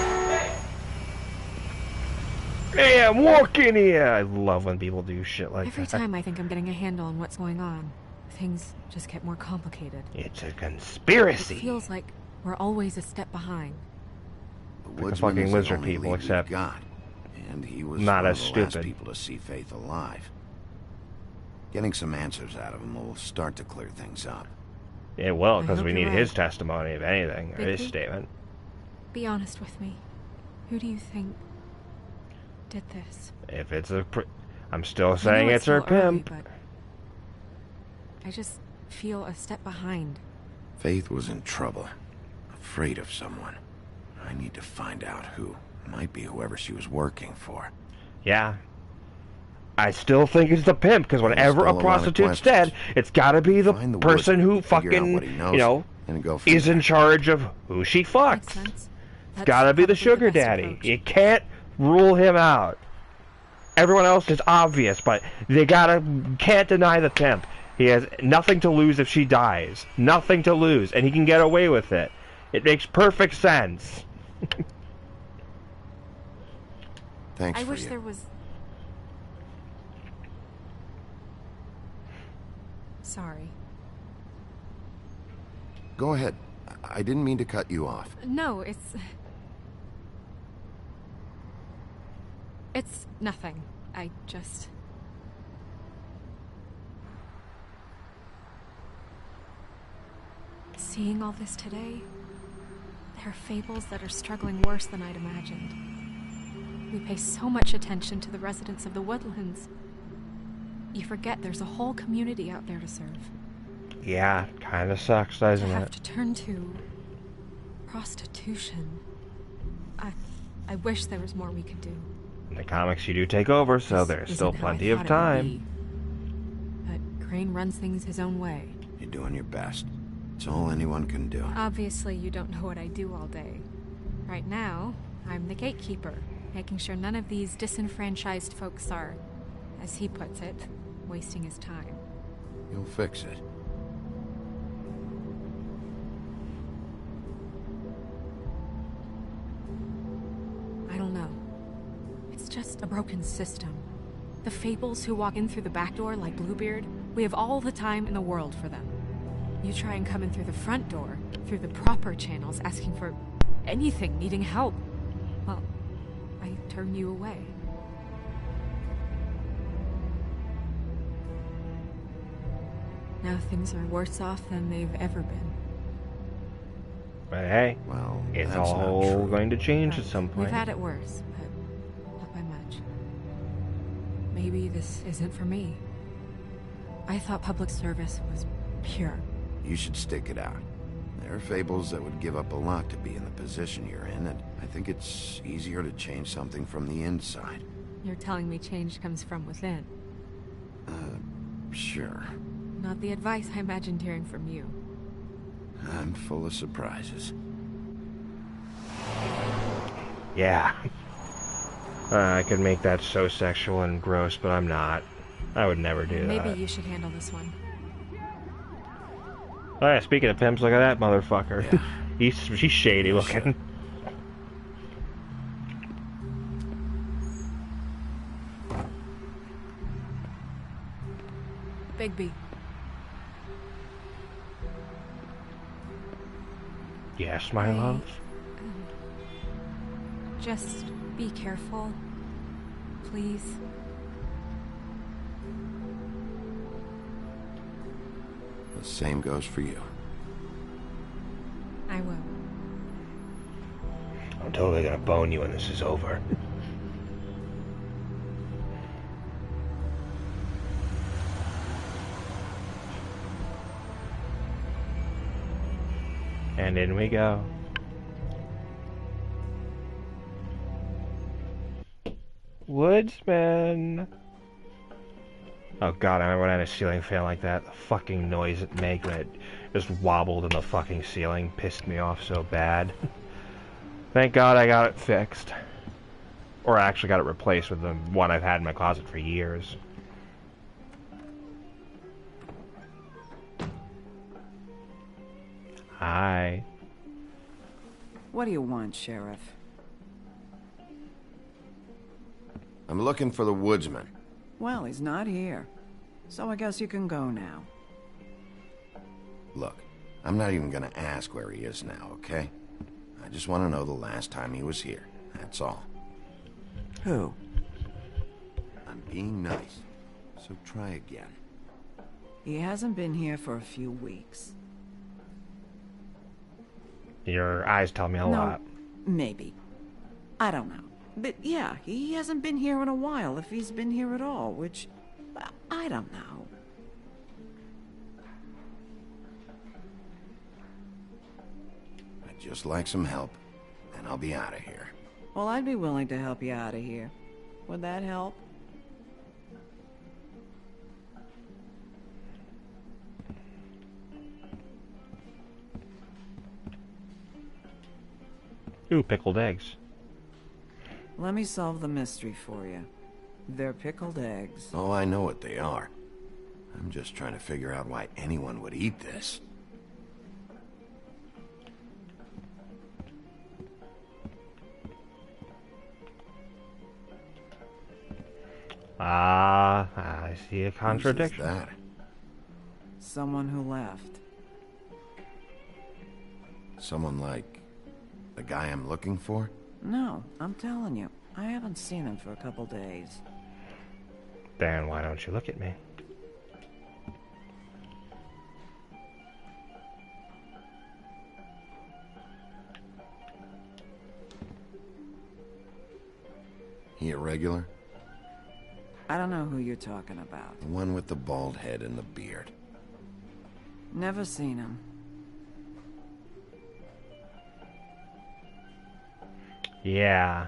Hey, I'm walking here! I love when people do shit like Every that. time I think I'm getting a handle on what's going on, things just get more complicated. It's a conspiracy. It feels like we're always a step behind. The Like the woodsman fucking is the lizard only people, lead we've except got, and he was not one as of the last stupid. people to see Faith alive. Getting some answers out of him will start to clear things up. It will, I because hope we you're need right. his testimony, if anything, or his Bigby? statement. Be honest with me. Who do you think did this? If it's a... I'm still I saying know it's her still early, pimp. but I just feel a step behind. Faith was in trouble, afraid of someone. I need to find out who. Might be whoever she was working for. Yeah. I still think it's the pimp, because whenever still a a lot of prostitute's questions. dead, it's gotta be the Find the person woodsman, who figure out fucking, what he knows, you know, and go from is in charge of who she fucks. Sense? It's That's gotta be the probably sugar best daddy. approach. You can't rule him out. Everyone else is obvious, but can't deny the pimp. He has nothing to lose if she dies. Nothing to lose, and he can get away with it. It makes perfect sense. Thanks I for wish you. there was... Sorry. Go ahead. I didn't mean to cut you off. No, it's nothing. I just... Seeing all this today, there are fables that are struggling worse than I'd imagined. We pay so much attention to the residents of the woodlands. You forget there's a whole community out there to serve. Yeah, kinda sucks, doesn't To have it? to turn to prostitution. I wish there was more we could do. In the comics, you do take over, so This there's still isn't how I plenty of thought it would time. be. But Crane runs things his own way. You're doing your best. It's all anyone can do. Obviously, you don't know what I do all day. Right now, I'm the gatekeeper, making sure none of these disenfranchised folks are, as he puts it, wasting his time. You'll fix it. I don't know. It's just a broken system. The fables who walk in through the back door like Bluebeard, we have all the time in the world for them. You try and come in through the front door, through the proper channels, asking for anything, needing help. Well, I turn you away. Now things are worse off than they've ever been. But hey, well, it's that's not all true. going to change at some We've point. had it worse, but not by much. Maybe this isn't for me. I thought public service was pure. You should stick it out. There are fables that would give up a lot to be in the position you're in, and I think it's easier to change something from the inside. You're telling me change comes from within. Sure. Not the advice I imagined hearing from you. I'm full of surprises. Yeah. I could make that so sexual and gross, but I'm not. I would never do Maybe that. you should handle this one. Oh yeah, speaking of pimps, look at that motherfucker. She's shady looking. Bigby, Yes, my love. Just be careful. Please. The same goes for you. I will. I'm totally gonna bone you when this is over. And in we go. Woodsman. Oh god, I remember when I had a ceiling fan like that. The fucking noise it made when it just wobbled in the fucking ceiling pissed me off so bad. Thank god I got it fixed. Or I actually got it replaced with the one I've had in my closet for years. Hi. What do you want, Sheriff? I'm looking for the woodsman. Well, he's not here. So I guess you can go now. Look, I'm not even gonna ask where he is now, okay? I just want to know the last time he was here. That's all. Who? I'm being nice, so try again. He hasn't been here for a few weeks. Your eyes tell me a lot. Maybe. I don't know. But yeah, he hasn't been here in a while, if he's been here at all, which... I don't know. I'd just like some help, and I'll be out of here. Well, I'd be willing to help you out of here. Would that help? Ooh, pickled eggs. Let me solve the mystery for you. They're pickled eggs. Oh, I know what they are. I'm just trying to figure out why anyone would eat this. I see a contradiction. Who's that? Someone who left. Someone like the guy I'm looking for? No, I'm telling you. I haven't seen him for a couple days. Then why don't you look at me? He a regular? I don't know who you're talking about. The one with the bald head and the beard. Never seen him. Yeah.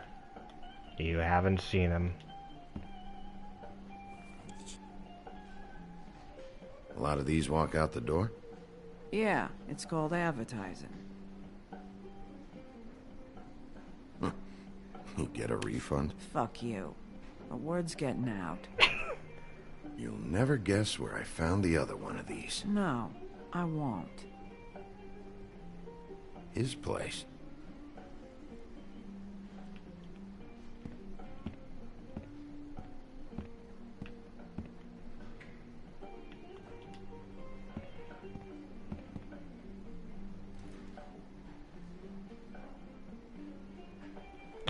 You haven't seen him. A lot of these walk out the door? Yeah, it's called advertising. You get a refund? Fuck you. The word's getting out. You'll never guess where I found the other one of these. No, I won't. His place.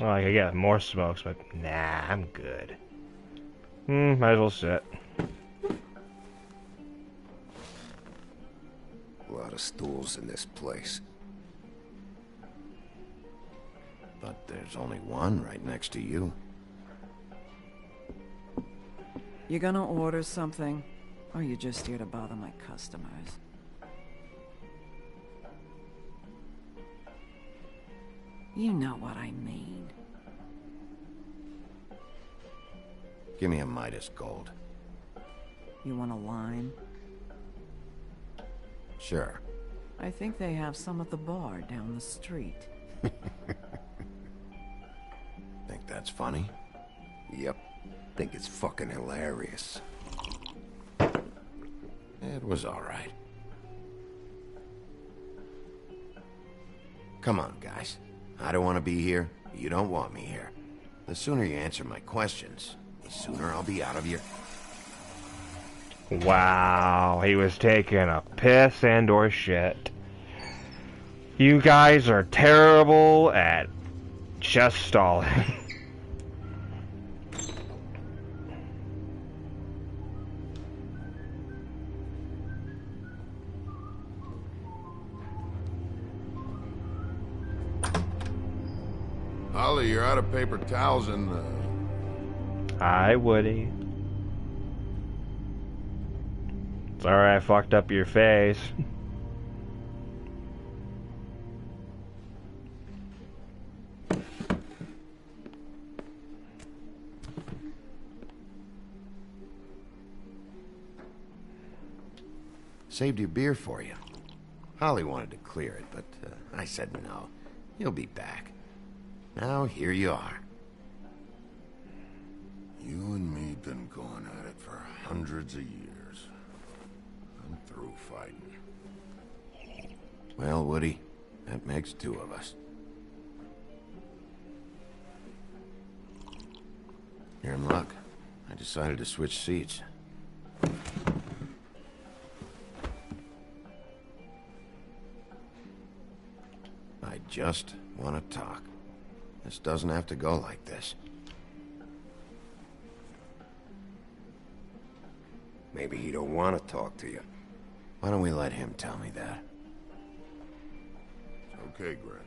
Oh, I could get more smokes, but nah, I'm good. Might as well sit. A lot of stools in this place. But there's only one right next to you. You gonna order something? Or you just here to bother my customers? You know what I mean. Give me a Midas Gold. You want a lime? Sure. I think they have some at the bar down the street. Think that's funny? Yep. Think it's fucking hilarious. It was alright. Come on, guys. I don't want to be here. You don't want me here. The sooner you answer my questions, the sooner I'll be out of here. Wow, he was taking a piss and or shit. You guys are terrible at just stalling. Holly, you're out of paper towels and, Hi, Woody. Sorry I fucked up your face. Saved your beer for you. Holly wanted to clear it, but I said no. You'll be back. Now, here you are. You and me been going at it for hundreds of years. I'm through fighting. Well, Woody, that makes two of us. You're in luck. I decided to switch seats. I just want to talk. This doesn't have to go like this. Maybe he don't want to talk to you. Why don't we let him tell me that? Okay, Grant.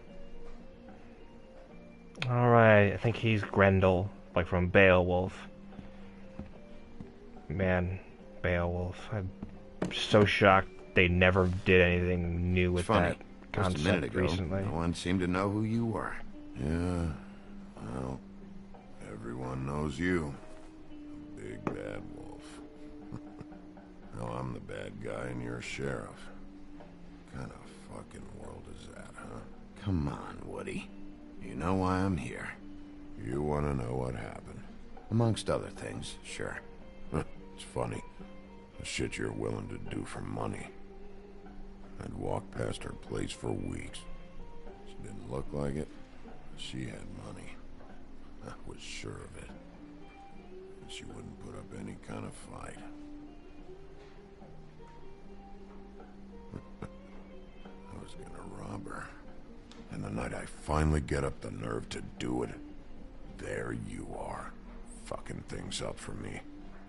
Alright, I think he's Grendel, like from Beowulf. Man, Beowulf. I'm so shocked they never did anything new with that Just a minute concept ago, recently. no one seemed to know who you were. Yeah, well, everyone knows you. Big bad wolf. Now I'm the bad guy and you're sheriff. What kind of fucking world is that, huh? Come on, Woody. You know why I'm here. You want to know what happened? Amongst other things, sure. It's funny. The shit you're willing to do for money. I'd walk past her place for weeks. She didn't look like it. She had money. I was sure of it. And she wouldn't put up any kind of fight. I was gonna rob her. And the night I finally get up the nerve to do it, there you are, fucking things up for me.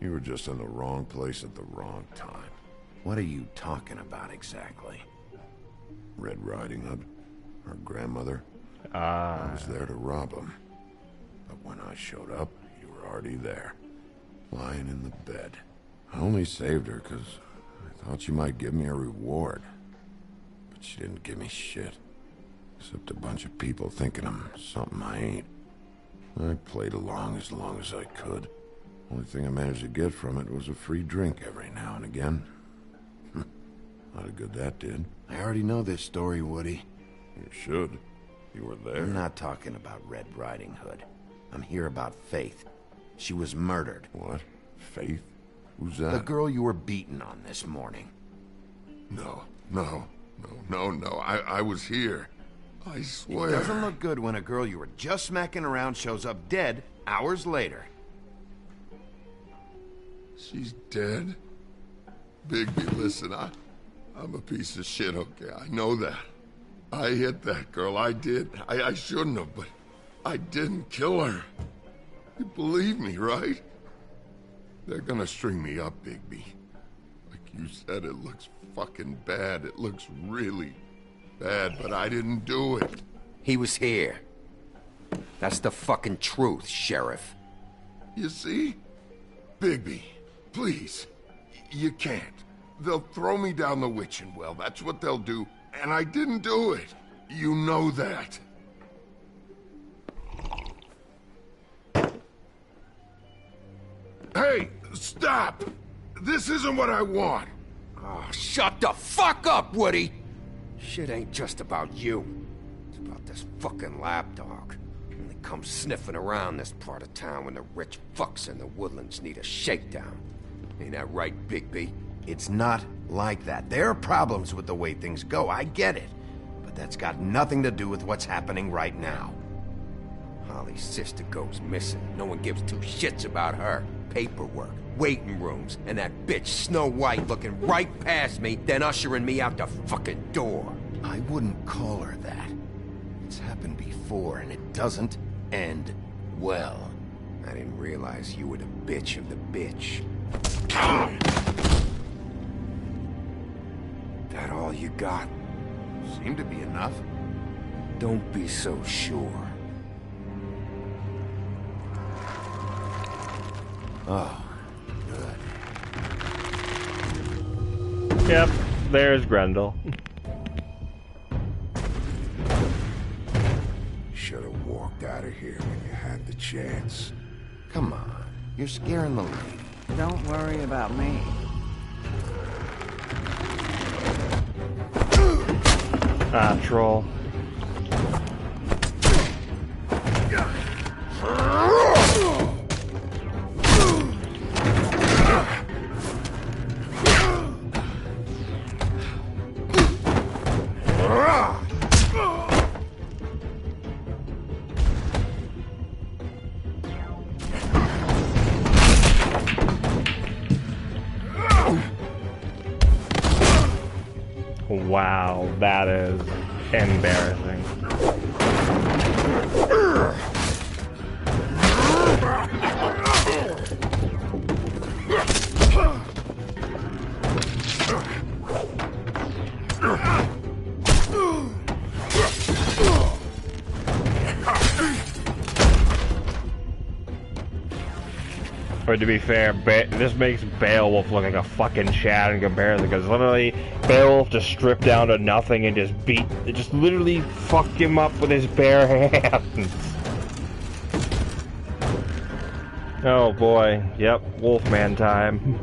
You were just in the wrong place at the wrong time. What are you talking about exactly? Red Riding Hood, her grandmother. I was there to rob him. But when I showed up, you were already there, lying in the bed. I only saved her because I thought she might give me a reward. But she didn't give me shit. Except a bunch of people thinking I'm something I ain't. I played along as I could. Only thing I managed to get from it was a free drink every now and again. Lot of good that did. I already know this story, Woody. You should. You were there. I'm not talking about Red Riding Hood. I'm here about Faith. She was murdered. What? Faith? Who's that? The girl you were beaten on this morning. No. I was here. I swear. It doesn't look good when a girl you were just smacking around shows up dead hours later. She's dead? Bigby, listen, I'm a piece of shit, okay? I know that. I hit that girl, I did. I shouldn't have, but I didn't kill her. You believe me, right? They're gonna string me up, Bigby. Like you said, it looks fucking bad. It looks really bad, but I didn't do it. He was here. That's the fucking truth, Sheriff. You see? Bigby, please. You can't. They'll throw me down the witching well. That's what they'll do. And I didn't do it. You know that. Hey, stop! This isn't what I want. Oh, shut the fuck up, Woody! Shit ain't just about you. It's about this fucking lapdog. Only comes sniffing around this part of town when the rich fucks in the woodlands need a shakedown. Ain't that right, Bigby? It's not like that. There are problems with the way things go, I get it. But that's got nothing to do with what's happening right now. Holly's sister goes missing. No one gives two shits about her. Paperwork, waiting rooms, and that bitch Snow White looking right past me, then ushering me out the fucking door. I wouldn't call her that. It's happened before, and it doesn't end well. I didn't realize you were the bitch of the bitch. That all you got? Seemed to be enough. Don't be so sure. Oh, good. Yep, there's Grendel. Should have walked out of here when you had the chance. Come on, you're scaring the lady. Don't worry about me. Ah, troll. Wow, that is embarrassing. But to be fair, this makes Beowulf look like a fucking Chad in comparison, because literally, Beowulf just stripped down to nothing and just literally fucked him up with his bare hands. Oh boy, yep, Wolfman time.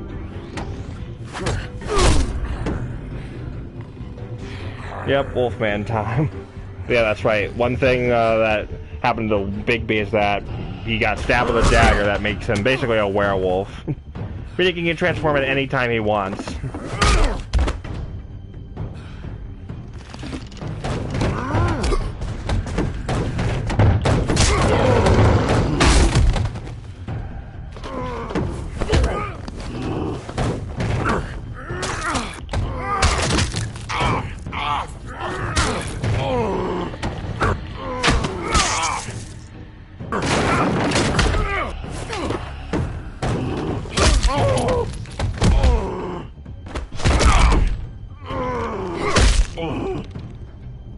Yep, Wolfman time. Yeah, that's right. One thing that happened to Bigby is that he got stabbed with a dagger that makes him basically a werewolf. But he can transform at any time he wants.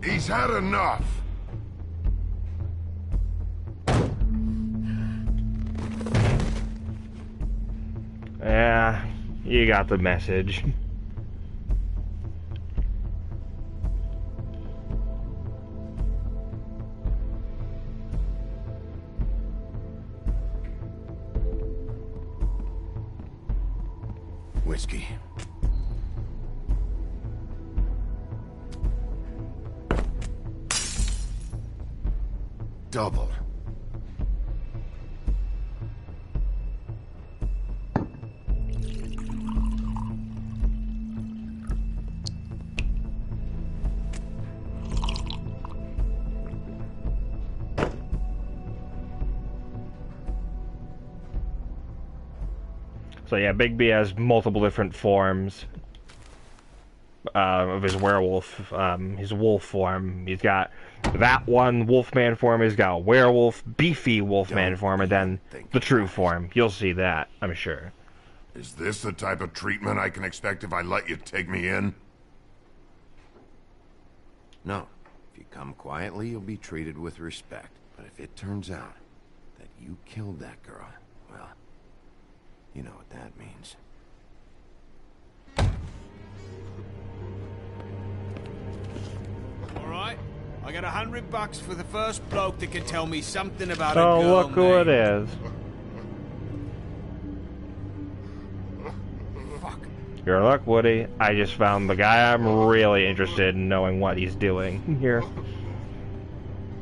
He's had enough. Yeah, you got the message. Whiskey. Double. So yeah, Bigby has multiple different forms of his werewolf, his wolf form. He's got that one Wolfman form, he's got werewolf, beefy Wolfman form, and then the true form. You'll see that, I'm sure. Is this the type of treatment I can expect if I let you take me in? No. If you come quietly, you'll be treated with respect. But if it turns out that you killed that girl, well, you know what that means. All right, I got $100 for the first bloke that can tell me something about Oh, a girl look who it is. Fuck. Your luck, Woody. I just found the guy I'm really interested in knowing what he's doing here.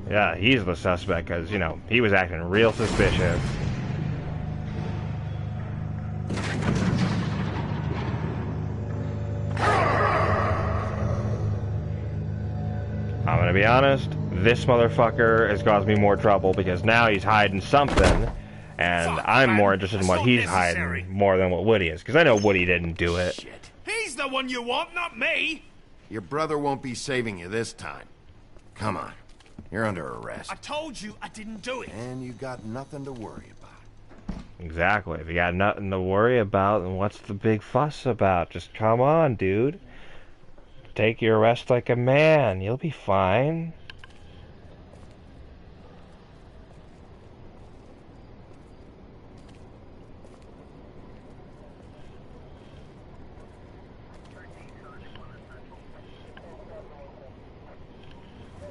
Yeah, he's the suspect, because, you know, he was acting real suspicious. I'm gonna be honest, this motherfucker has caused me more trouble because now he's hiding something, and I'm more interested in what he's hiding more than what Woody is, because I know Woody didn't do it. He's the one you want, not me! Your brother won't be saving you this time. Come on. You're under arrest. I told you I didn't do it. And you got nothing to worry about. Exactly. If you got nothing to worry about, then what's the big fuss about? Just come on, dude. Take your arrest like a man. You'll be fine.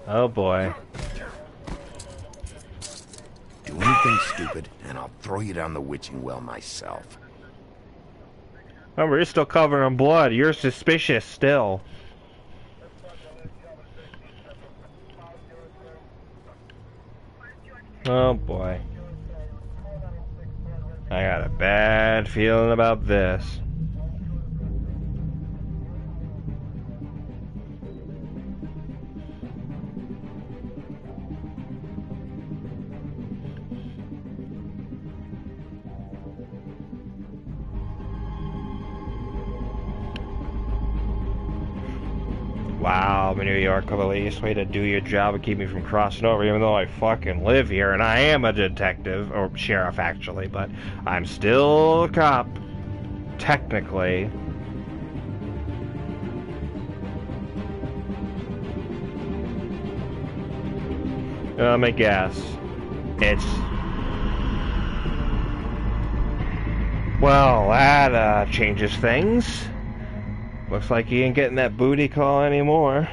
Oh boy. Do anything stupid, and I'll throw you down the witching well myself. Remember, you're still covered in blood. You're suspicious still. Oh boy. I got a bad feeling about this. Wow, New York police, way to do your job and keep me from crossing over, even though I fucking live here, and I am a detective, or sheriff actually, but I'm still a cop, technically. Let me guess. It's... Well, that changes things. Looks like he ain't getting that booty call anymore.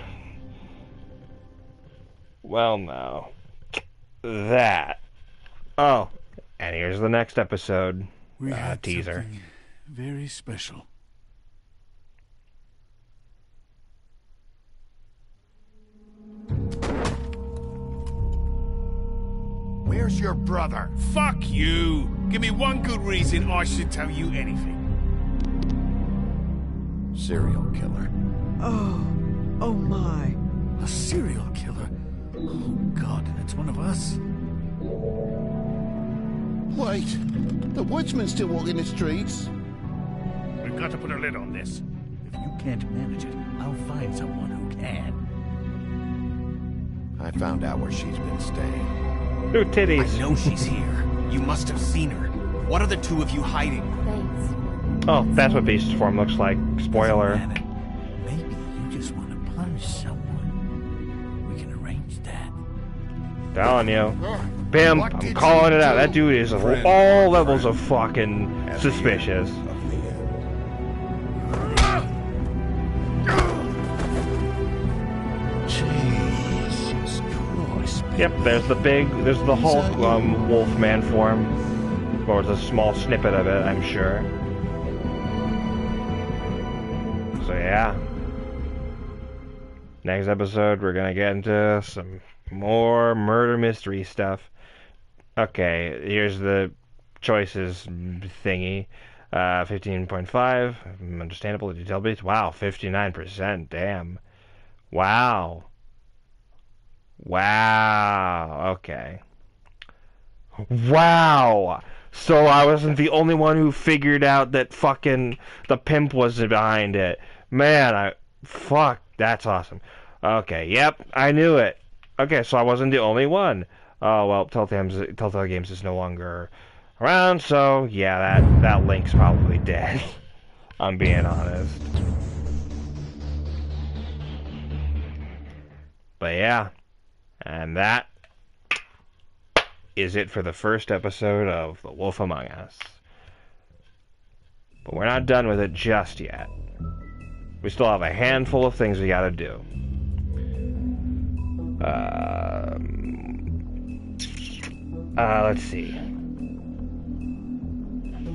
Well, no. That. Oh, and here's the next episode. We had teaser. something very special. Where's your brother? Fuck you! Give me one good reason I should tell you anything. Serial killer. Oh my. A serial killer? Oh God, it's one of us? Wait, the woodsman's still walking the streets. We've got to put a lid on this. If you can't manage it, I'll find someone who can. I found out where she's been staying. New titties. I know she's here. You must have seen her. What are the two of you hiding? Oh, that's what Beast's form looks like. Spoiler. Maybe you just want to punish someone. We can arrange that. Telling you. Bim, I'm calling it out. That dude is all levels of fucking suspicious. Jesus Christ. Yep, there's the Hulk Wolfman form. Or it's a small snippet of it, I'm sure. So yeah. Next episode, we're gonna get into some more murder mystery stuff. Okay, here's the choices thingy. 15.5, understandable detail base. Wow, 59%, damn. Wow. Wow, okay. Wow! So I wasn't the only one who figured out that fucking the pimp was behind it. Man, fuck, that's awesome. Okay, yep, I knew it. Okay, so I wasn't the only one. Oh, well, Telltale Games is no longer around, so yeah, that link's probably dead. I'm being honest. But yeah, and that is it for the first episode of The Wolf Among Us. But we're not done with it just yet. We still have a handful of things we gotta do. Let's see.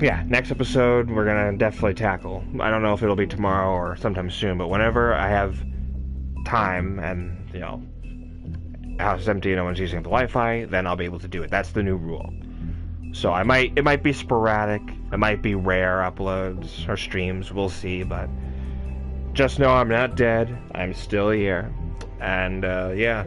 Yeah, next episode we're gonna definitely tackle. I don't know if it'll be tomorrow or sometime soon, but whenever I have time and, you know, house is empty and no one's using the Wi-Fi, then I'll be able to do it. That's the new rule. So it might be sporadic, it might be rare uploads or streams, we'll see, but just know I'm not dead, I'm still here, and yeah,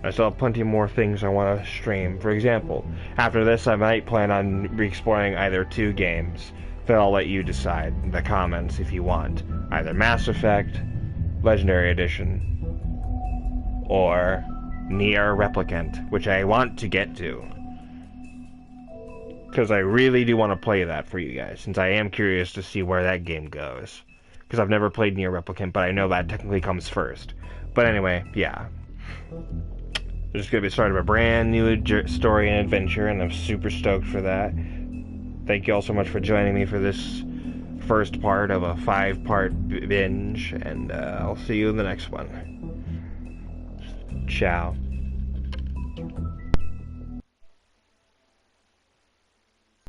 I still have plenty more things I want to stream. For example, after this I might plan on re-exploring either 2 games, then I'll let you decide in the comments if you want, either Mass Effect Legendary Edition, or Nier Replicant, which I want to get to. Because I really do want to play that for you guys, since I am curious to see where that game goes. Because I've never played Nier Replicant, but I know that technically comes first. But anyway, yeah. There's going to be the start of a brand new story and adventure, and I'm super stoked for that. Thank you all so much for joining me for this first part of a 5-part binge, and I'll see you in the next one. Ciao.